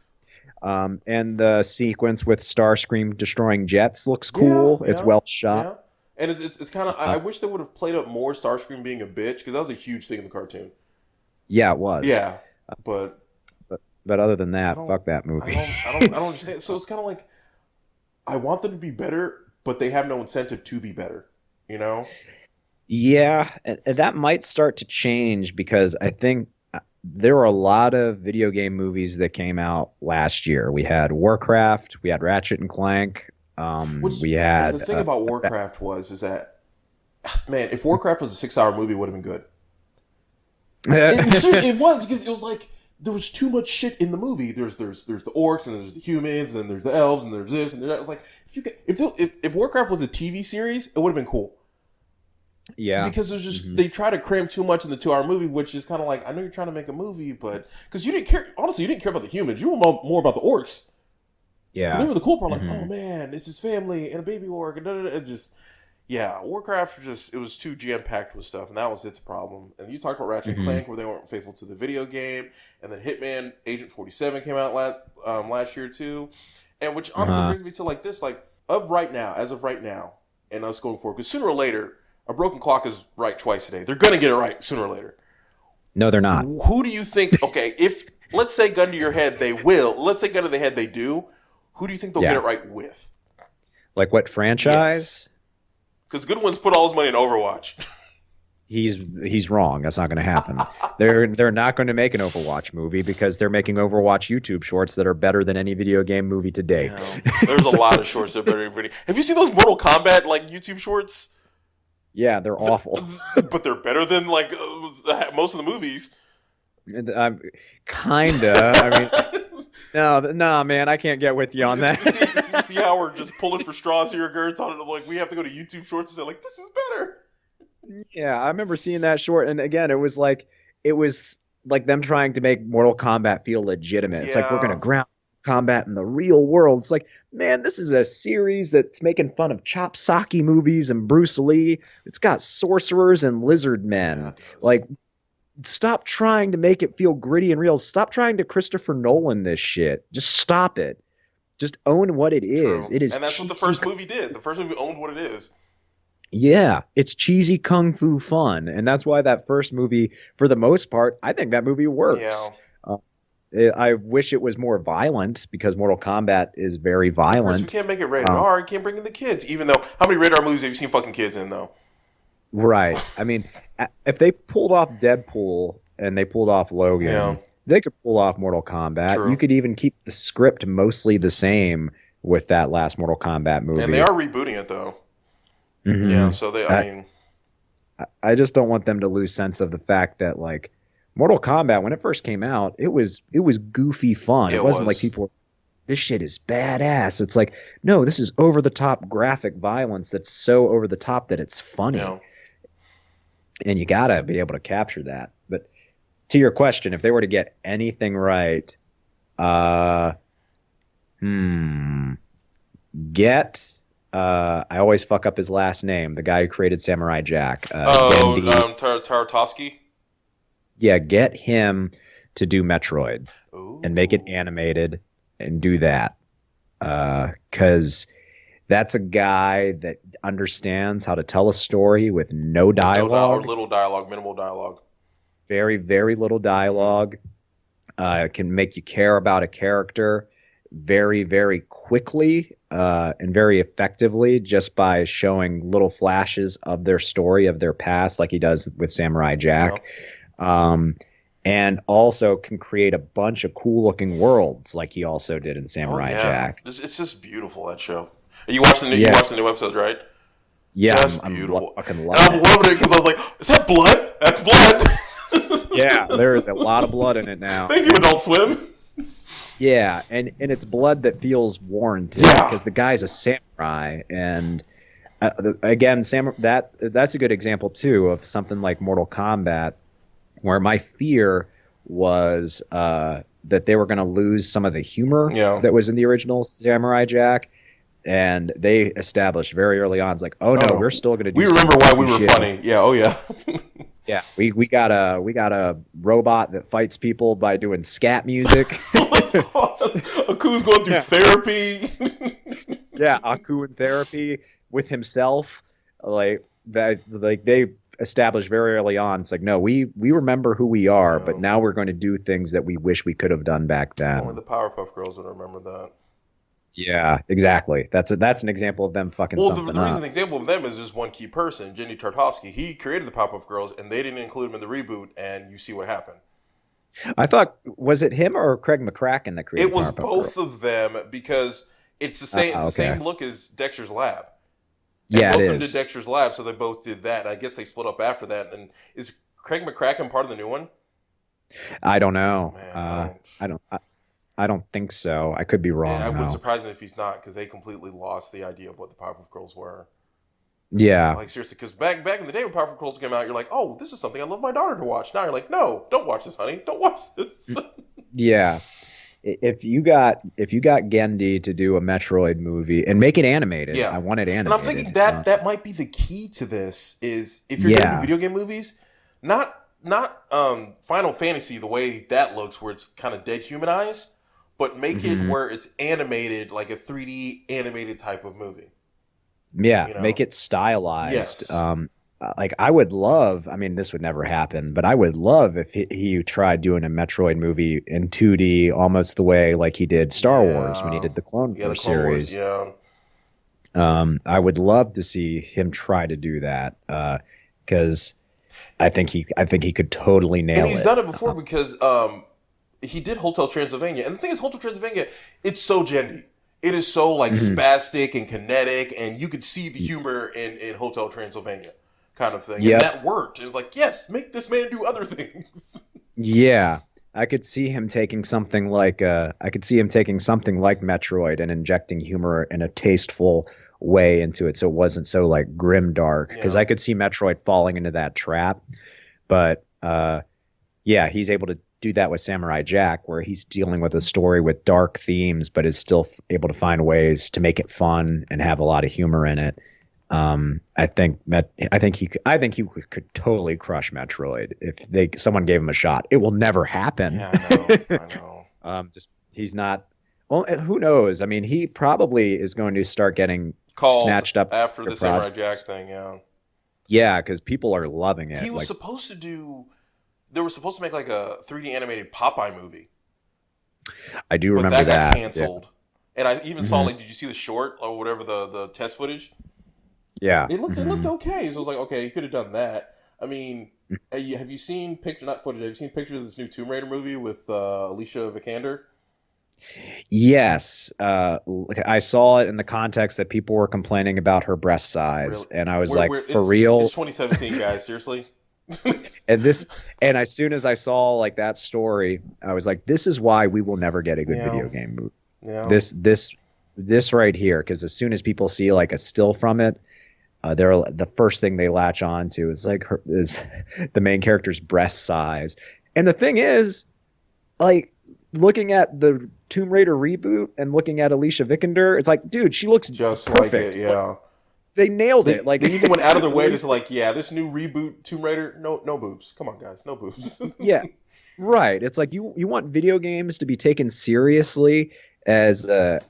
And the sequence with Starscream destroying jets looks cool. It's well shot. Yeah. And it's kind of, I wish they would have played up more Starscream being a bitch, because that was a huge thing in the cartoon. Yeah, it was. Yeah, but other than that, fuck that movie. I don't understand. So it's kind of like, I want them to be better, but they have no incentive to be better, Yeah, and that might start to change, because I think there were a lot of video game movies that came out last year. We had Warcraft, we had Ratchet and Clank. We had the thing about Warcraft is that, man, if Warcraft was a 6-hour movie, it would have been good. It was, because it was like there was too much shit in the movie. There's the orcs, and there's the humans, and there's the elves, and there's this and that. It was like if Warcraft was a TV series, it would have been cool. Yeah, because there's just they try to cram too much in the 2-hour movie, which is kind of like, I know you're trying to make a movie, but because you didn't care. Honestly, you didn't care about the humans. You were more about the orcs. But Yeah. they were the cool part, like, oh Hmm. man, it's his family and a baby orc, and and just yeah, Warcraft just it was too jam packed with stuff, and that was its problem. And you talked about Ratchet and Hmm. Clank, where they weren't faithful to the video game, and then Hitman Agent 47 came out last year too, and which honestly Uh-huh. brings me to like this, like of right now, as of right now, and us going forward, because sooner or later, a broken clock is right twice a day. They're gonna get it right sooner or later. No, they're not. Who do you think? Okay, if let's say gun to your head, they will. Let's say gun to the head, they do. Who do you think they'll get Yeah. it right with? Like what Yes, franchise? because Goodwin's put all his money in Overwatch. He's wrong. That's not going to happen. They're not going to make an Overwatch movie because they're making Overwatch YouTube shorts that are better than any video game movie to date. Damn, there's a lot of shorts that are better than video. Have you seen those Mortal Kombat like YouTube shorts? Yeah, they're awful. But they're better than like most of the movies. I'm kinda. I mean, no, man, I can't get with you on that. See how we're just pulling for straws here, Gertz, on it. Like we have to go to YouTube shorts and say like this is better. Yeah, I remember seeing that short, and again, it was like them trying to make Mortal Kombat feel legitimate. It's like we're gonna Yeah, ground combat in the real world. It's like, man, this is a series that's making fun of Chop Socky movies and Bruce Lee. It's got sorcerers and lizard yeah, men. it does. Like, stop trying to make it feel gritty and real. Stop trying to Christopher Nolan this shit. Just stop it. Just own what it is. True, It is and that's what the cheesy. first movie did. The first movie owned what it is. Yeah, it's cheesy kung fu fun, and that's why that first movie, for the most part, I think that movie works. Yeah. Uh, I wish it was more violent because Mortal Kombat is very Of course, we violent. can't make it rated Um, R. You can't bring in the kids. Even though, how many rated R movies have you seen fucking kids in though? right. I mean, if they pulled off Deadpool and they pulled off Yeah, Logan, they could pull off Mortal Kombat. You true. could even keep the script mostly the same with that last Mortal Kombat And they movie. are rebooting it though. Yeah, Hmm. so they, I I, mean, I just don't want them to lose sense of the fact that like Mortal Kombat when it first came out, it was goofy fun. It it wasn't like was. people were, this shit is badass. It's like, no, this is over the top graphic violence that's so over the top that it's funny. Yeah. And you gotta be able to capture that. But to your question, if they were to get anything right, uh hmm, get I always fuck up his last name, the guy who created Samurai Jack. Oh, Gendy. Tartakovsky. Yeah, get him to do Metroid and make it Ooh. animated and do that. Because that's a guy that understands how to tell a story with no With no dialogue or dialogue, little dialogue, minimal dialogue. very, very little Hmm. dialogue. Can make you care about a character very, very quickly and very effectively just by showing little flashes of their story, of their past, like he does with Samurai Yeah. Jack. Um, and also can create a bunch of cool looking worlds like he also did in Oh Samurai yeah. Jack. It's just beautiful that show. You watch the new you Yeah, watch the new episodes, right? yeah, Just I'm beautiful. fucking And loving I'm it. loving it because I was like, is that blood? That's blood. Yeah, there is a lot of blood in it now, Thank you, and Adult Swim. yeah, and it's blood that feels warranted Yeah. because the guy's a samurai, and again, that's a good example too of something like Mortal Kombat, where my fear was that they were going to lose some of the humor Yeah. that was in the original Samurai Jack, and they established very early on, it's like, oh Oh no, no. we're still going to do We some remember why we goofy were shit. funny. Yeah, oh yeah. Yeah, we got a robot that fights people by doing scat music. Aku's going through Yeah. therapy. Yeah, Aku in therapy with himself, like that. Like they established very early on. It's like, no, we remember who we are, Yeah. but now we're going to do things that we wish we could have done back Only then. the Powerpuff Girls would remember that. Yeah, exactly. That's an example of them fucking Well, something the reason up. the example of them is just one key person, Jenny Tartovsky. He created the Powerpuff Girls, and they didn't include him in the reboot, and you see what happened. I thought, was it him or Craig McCracken that It created was Powerpuff Girls? both of them because it's the same. It's the Okay. same look as Dexter's Lab, and Yeah, both it of them did is. Dexter's Lab, so they both did that. I guess they split up after that. And is Craig McCracken part of the new one? I don't Oh know. man, I don't. I don't think so. I could be and I wrong wouldn't though. surprise me if he's not because they completely lost the idea of what the Powerpuff Girls were. Yeah. Like seriously, because back in the day when Powerpuff Girls came out, you're like, oh, this is something I love my daughter to watch. Now you're like, no, don't watch this, honey. Don't watch this. Yeah. If you got Gendy to do a Metroid movie and make it animated, Yeah. I want it animated. And I'm thinking that might be the key to this is if you're going to do video game movies, not Final Fantasy the way that looks where it's kind of dead humanized, but make it where it's animated like a 3D animated type of movie. Yeah, You know? make it stylized. Yes. Like I would love, I mean, this would never happen, but I would love if he tried doing a Metroid movie in 2D, almost the way like he did Star Wars when he did the Clone Wars series. Yeah. I would love to see him try to do that because I think he could totally nail it. And he's done it before because he did Hotel Transylvania, and the thing is, Hotel Transylvania, it's so gendy. It is so like spastic and kinetic, and you could see the humor in Hotel Transylvania. Kind of thing. Yep. And that worked. It was like, yes, make this man do other things. Yeah. I could see him taking something like Metroid and injecting humor in a tasteful way into it so it wasn't so like grim dark. Because I could see Metroid falling into that trap. But he's able to do that with Samurai Jack, where he's dealing with a story with dark themes, but is still able to find ways to make it fun and have a lot of humor in it. I think he could totally crush Metroid if someone gave him a shot. It will never happen. Yeah, I know. He's not. Well, who knows? I mean, he probably is going to start getting calls snatched up after the Samurai Jack thing. Yeah. Yeah, because people are loving it. He was supposed to do. They were supposed to make like a 3D animated Popeye movie. I do remember that. But that got canceled. Yeah. And I even saw like, did you see the short or whatever the test footage? Yeah, it looked okay. So I was like, okay, you could have done that. I mean, have you seen not footage? Have you seen pictures of this new Tomb Raider movie with Alicia Vikander? Yes, I saw it in the context that people were complaining about her breast size, and I was for real? It's 2017, guys. Seriously. and as soon as I saw like that story, I was like, this is why we will never get a good video game movie. Yeah. This right here, because as soon as people see like a still from it, the first thing they latch on to is like is the main character's breast size. And the thing is, like looking at the Tomb Raider reboot and looking at Alicia Vikander, it's like, dude, she looks just perfect. like it. Yeah, like, they nailed it. Like they even went out of their way to like, yeah, this new reboot Tomb Raider, no boobs. Come on, guys, no boobs. Yeah, right. It's like you want video games to be taken seriously as an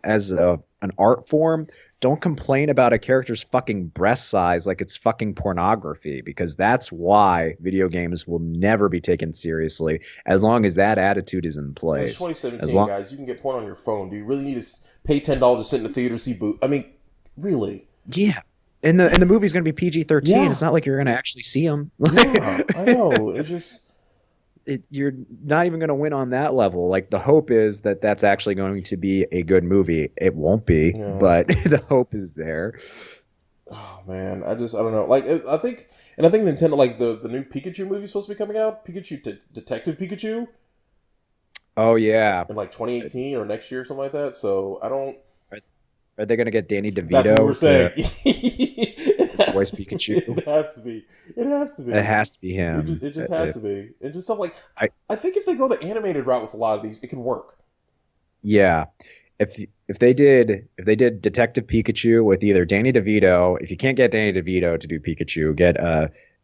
art form. Don't complain about a character's fucking breast size like it's fucking pornography, because that's why video games will never be taken seriously as long as that attitude is in place. It's 2017, guys. You can get porn on your phone. Do you really need to pay $10 to sit in the theater to see boob? I mean, really? Yeah. And the movie's going to be PG-13. Yeah. It's not like you're going to actually see them. Yeah, I know. It's just... You're not even going to win on that level. Like the hope is that that's actually going to be a good movie. It won't be, but the hope is there. Oh man, I don't know. Like I think Nintendo, like the new Pikachu movie is supposed to be coming out. Detective Pikachu. Oh yeah, in like 2018 or next year or something like that. So I don't. Are they going to get Danny DeVito? That's what we're saying. Voice Pikachu. It has to be. It has to be. It has to be him. It just has to be. And just stuff like I think if they go the animated route with a lot of these, it can work. Yeah. If they did Detective Pikachu with either Danny DeVito, if you can't get Danny DeVito to do Pikachu, get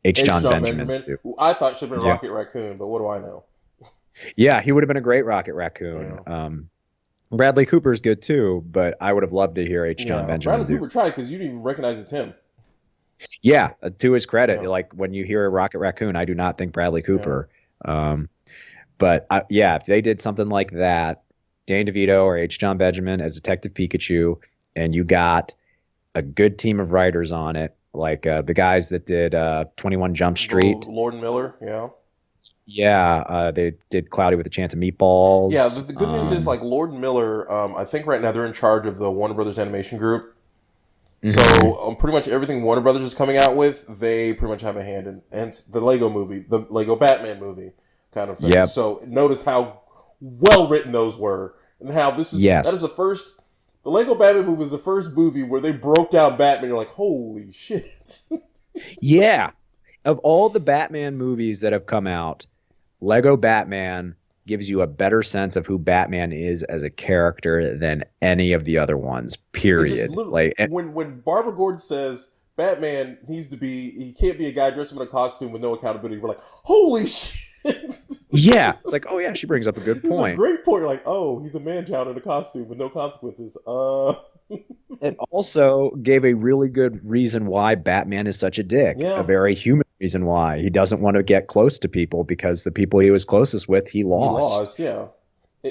H. John Benjamin. Who I thought should have been Rocket Raccoon, but what do I know? Yeah, he would have been a great Rocket Raccoon. Yeah. Bradley Cooper's good too, but I would have loved to hear H. John Benjamin. Bradley Cooper tried because you didn't even recognize it's him. Yeah, to his credit, like when you hear a Rocket Raccoon, I do not think Bradley Cooper. Yeah. But if they did something like that, Danny DeVito or H. John Benjamin as Detective Pikachu, and you got a good team of writers on it, like the guys that did 21 Jump Street. Lord and Miller, yeah. Yeah, they did Cloudy with a Chance of Meatballs. Yeah, the good news is like Lord and Miller, I think right now they're in charge of the Warner Brothers animation group. So pretty much everything Warner Brothers is coming out with, they pretty much have a hand in. And the Lego movie, the Lego Batman movie kind of thing. Yep. So notice how well written those were. And how that is the first, the Lego Batman movie was the first movie where they broke down Batman. You're like, holy shit. Yeah. Of all the Batman movies that have come out, Lego Batman gives you a better sense of who Batman is as a character than any of the other ones. Period. Like when Barbara Gordon says Batman he can't be a guy dressed up in a costume with no accountability, we're like, holy shit. Yeah, it's like, oh yeah, she brings up a good point. It's a great point. You're like, oh, he's a man-child in a costume with no consequences. It also gave a really good reason why Batman is such a dick. Yeah. A very human reason why. He doesn't want to get close to people because the people he was closest with, he lost. Yeah.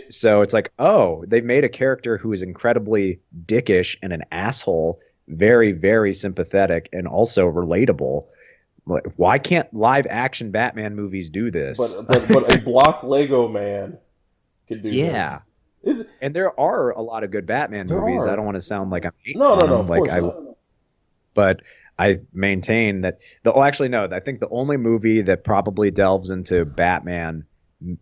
So it's like, oh, they've made a character who is incredibly dickish and an asshole, very, very sympathetic and also relatable. Why can't live action Batman movies do this? But a block Lego man can do this. And there are a lot of good Batman movies. I don't want to sound like I'm hating no, on them. of course not. But I maintain that I think the only movie that probably delves into Batman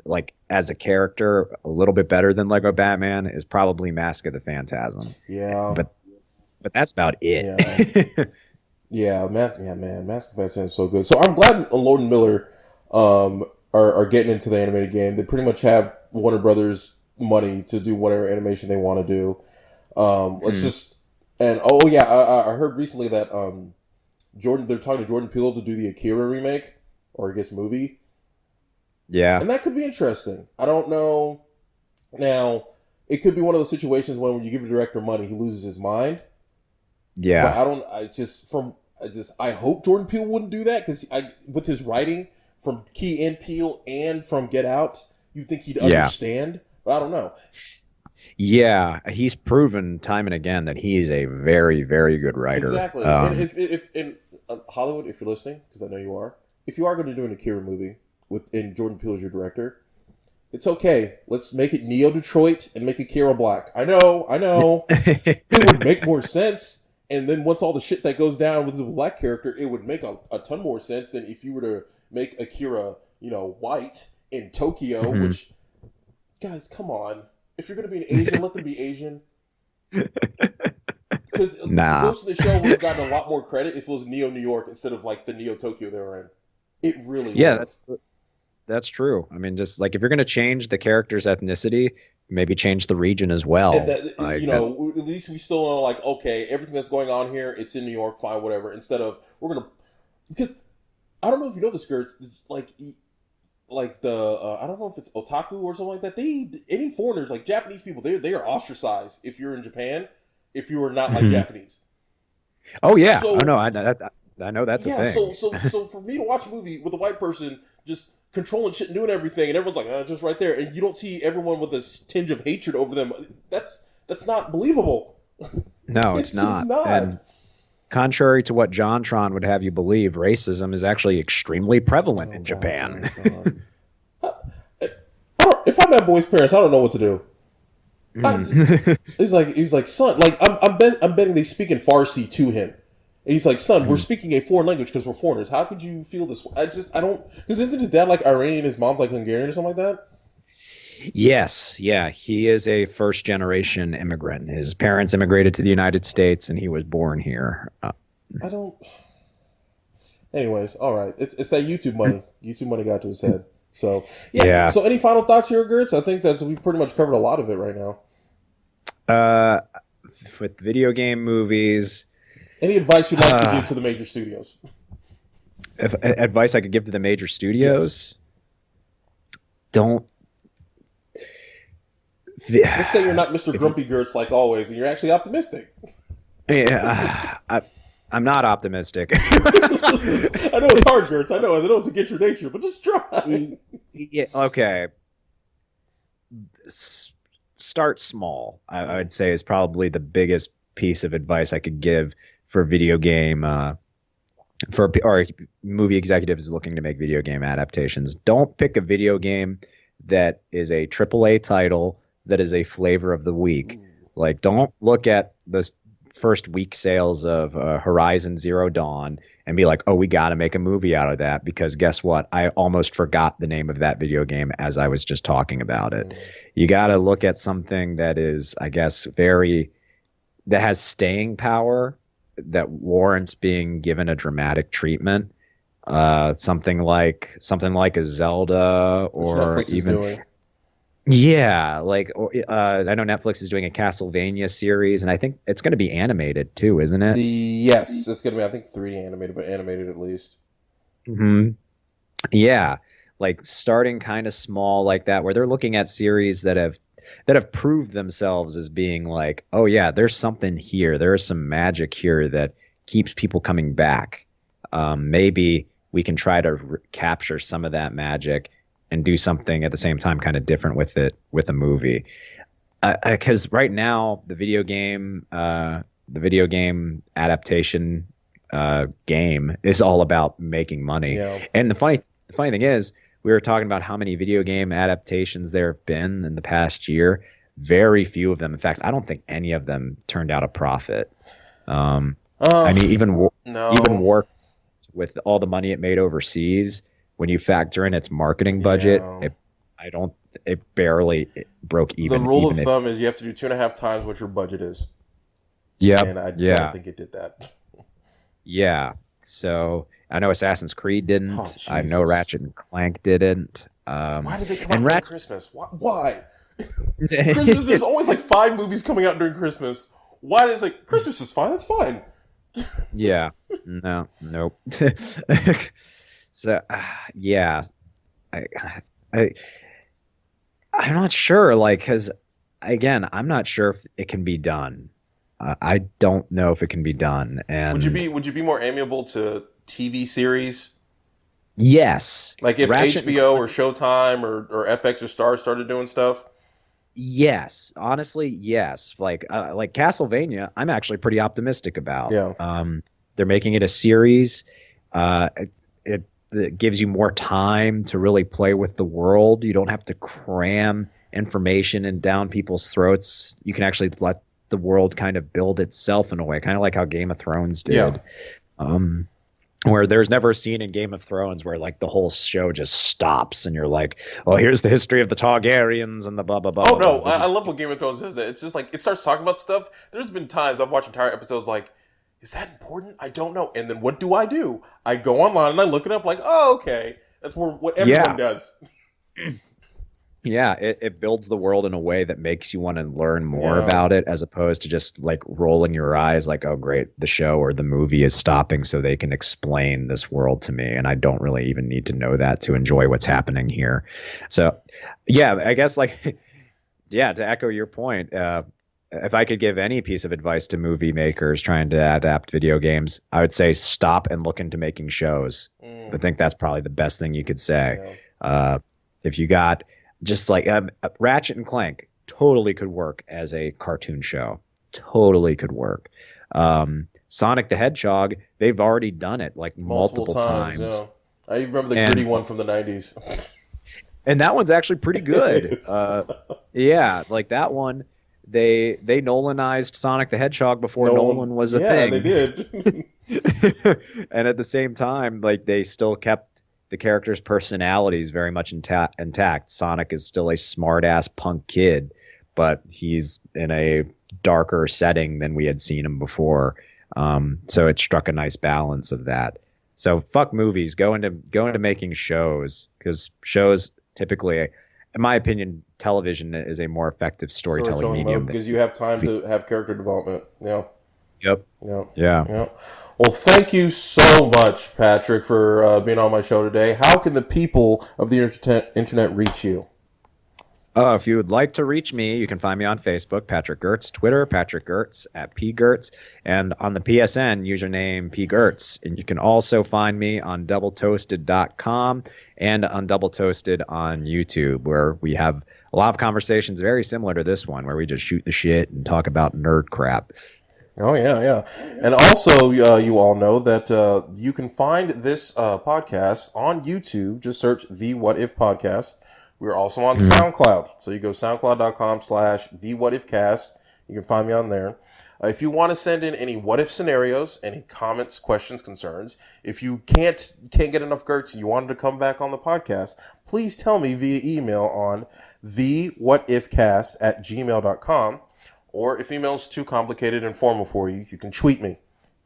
like as a character a little bit better than Lego Batman is probably Mask of the Phantasm. Yeah. But that's about it. Yeah. Mask of Phantasm is so good. So I'm glad Lord and Miller are getting into the animated game. They pretty much have Warner Brothers money to do whatever animation they want to do. Let's just I heard recently that they're talking to Jordan Peele to do the Akira remake or I guess movie. Yeah, and that could be interesting. I don't know. Now it could be one of those situations when you give a director money, he loses his mind. Yeah, but I hope Jordan Peele wouldn't do that because with his writing from Key and Peele and from Get Out, you'd think he'd understand. But I don't know. Yeah, he's proven time and again that he is a very, very good writer. Exactly. And if in Hollywood, if you're listening, because I know you are, if you are going to do an Akira movie and Jordan Peele is your director, it's okay. Let's make it Neo Detroit and make Akira black. I know. It would make more sense. And then once all the shit that goes down with the black character, it would make a ton more sense than if you were to make Akira, white in Tokyo, which, guys, come on. If you're going to be an Asian, let them be Asian. Because Ghost in the Shell would have gotten a lot more credit if it was Neo New York instead of like the Neo Tokyo they were in. It really would. That's true. I mean, just like if you're going to change the character's ethnicity, maybe change the region as well. And at least we still know, like, okay, everything that's going on here, it's in New York, fine, whatever. Instead of because I don't know if you know the skirts, like the I don't know if it's otaku or something like that. Any foreigners, like Japanese people, they are ostracized if you're in Japan, if you are not like Japanese. Oh yeah, I know that's a thing. So for me to watch a movie with a white person just controlling shit and doing everything, and everyone's like, just right there, and you don't see everyone with this tinge of hatred over them. That's not believable. No, it's not. And contrary to what JonTron would have you believe, racism is actually extremely prevalent in Japan. If I'm that boy's parents, I don't know what to do. He's like, son, like I'm betting they speak in Farsi to him. And he's like, son, we're speaking a foreign language because we're foreigners. How could you feel this? I don't, because isn't his dad like Iranian, his mom's like Hungarian or something like that? Yes, yeah, he is a first-generation immigrant. His parents immigrated to the United States, and he was born here. I don't. Anyways, all right, it's that YouTube money. YouTube money got to his head. So yeah. So any final thoughts here, Girts? I think we pretty much covered a lot of it right now. With video game movies. Any advice you'd like to give to the major studios? Advice I could give to the major studios? Yes. Don't. Let's say you're not Mr. Grumpy Girts like always, and you're actually optimistic. Yeah, I'm not optimistic. I know it's hard, Girts. I know it's against your nature, but just try. Yeah, okay. Start small, I would say, is probably the biggest piece of advice I could give for video game, or movie executives looking to make video game adaptations. Don't pick a video game that is a AAA title that is a flavor of the week. Like, don't look at the first week sales of Horizon Zero Dawn and be like, oh, we got to make a movie out of that, because guess what? I almost forgot the name of that video game as I was just talking about it. You got to look at something that is, I guess, that has staying power, that warrants being given a dramatic treatment. Something like a Zelda, or even Yeah, like I know Netflix is doing a Castlevania series, and I think it's going to be animated too, isn't it? Yes, it's gonna be I think 3D animated, but animated at least. Hmm. Yeah, like starting kind of small like that, where they're looking at series that have proved themselves as being like, oh yeah, there's something here. There is some magic here that keeps people coming back. Maybe we can try to capture some of that magic and do something at the same time kind of different with it with a movie. Because right now the video game adaptation game is all about making money. Yeah. And the funny thing is, we were talking about how many video game adaptations there have been in the past year. Very few of them. In fact, I don't think any of them turned out a profit. I mean, even No. War with all the money it made overseas, when you factor in its marketing budget, Yeah. I don't, it barely broke The even. rule Even of if, thumb is you have to do 2.5 times what your budget is, yep, and I don't yeah, think it did that. yeah. So I know Assassin's Creed Oh didn't. I know Jesus! Ratchet and Clank didn't. Why did they come And out during Ratchet. Christmas? Why? Christmas. There's always like 5 movies coming out during Christmas. Why is like Christmas is fine? That's fine. Yeah. No. Nope. So yeah, I, I I'm not sure. Like, because again, I'm not sure if it can be done. I don't know if it can be done. And Would you be more amiable to TV series? yes, Like if Ratchet and HBO Clank. or Showtime or FX or Star started doing stuff? Yes, honestly, yes. Like Castlevania, I'm actually pretty optimistic about. Yeah. They're making it a series. Uh, it gives you more time to really play with the world. You don't have to cram information and down people's throats. You can actually let the world kind of build itself in a way, kind of like how Game of Thrones Yeah. did. Um, where there's never a scene in Game of Thrones where like the whole show just stops and you're like, oh, here's the history of the Targaryens and the blah blah blah Oh blah no, blah. This I is love what Game of Thrones is. It's just like it starts talking about stuff. There's been times I've watched entire episodes like, is that important? I don't know. And then what do? I go online and I look it up. Like, oh okay, that's what everyone yeah. does. Yeah, it builds the world in a way that makes you want to learn more Yeah. about it as opposed to just like rolling your eyes like, oh, great, the show or the movie is stopping so they can explain this world to me. And I don't really even need to know that to enjoy what's happening here. So, yeah, I guess like, yeah, to echo your point, if I could give any piece of advice to movie makers trying to adapt video games, I would say stop and look into making shows. I think that's probably the best thing you could say. Yeah. If you got just like Ratchet and Clank, totally could work as a cartoon show. Totally could work. Sonic the Hedgehog, they've already done it like Multiple multiple times. times, Yeah. I remember the and gritty one from the '90s. and that one's actually pretty good. Yes. Yeah, like that one. They Nolanized Sonic the Hedgehog before Nolan was a yeah, they thing. did. And at the same time, like they still kept the characters' personalities very much intact. Sonic is still a smart ass punk kid, but he's in a darker setting than we had seen him before. So it struck a nice balance of that. So fuck movies, go into making shows because shows typically, in my opinion, television is a more effective storytelling Storytelling medium mode than because you have time to have character development. Yeah. yep. Yeah. Yeah. Yeah. Well, thank you so much, Patrick, for being on my show today. How can the people of the internet reach you? If you would like to reach me, you can find me on Facebook, Patrick Girts, Twitter, Patrick Girts at PGirts, and on the PSN, username PGirts. And you can also find me on doubletoasted.com and on Double Toasted on YouTube, where we have a lot of conversations very similar to this one, where we just shoot the shit and talk about nerd crap. Oh, yeah, yeah. And also, you all know that you can find this podcast on YouTube. Just search The What If Podcast. We're also on SoundCloud. So you go soundcloud.com/thewhatifcast. You can find me on there. If you want to send in any what if scenarios, any comments, questions, concerns, if you can't get enough Gertz and you wanted to come back on the podcast, please tell me via email on thewhatifcast@gmail.com. Or if email's too complicated and formal for you, you can tweet me.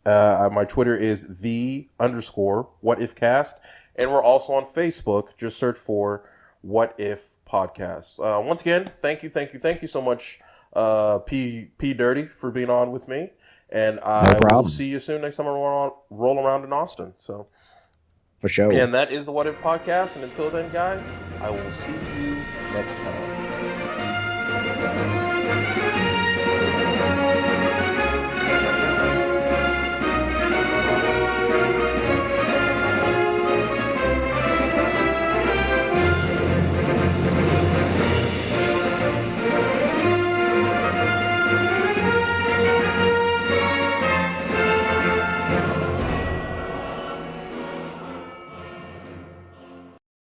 My Twitter is _whatifcast. And we're also on Facebook. Just search for What If podcast. Once again, thank you so much, P Dirty, for being on with me. And I will see you soon next time I roll around in Austin. So, for sure. And that is the What If Podcast. And until then, guys, I will see you next time.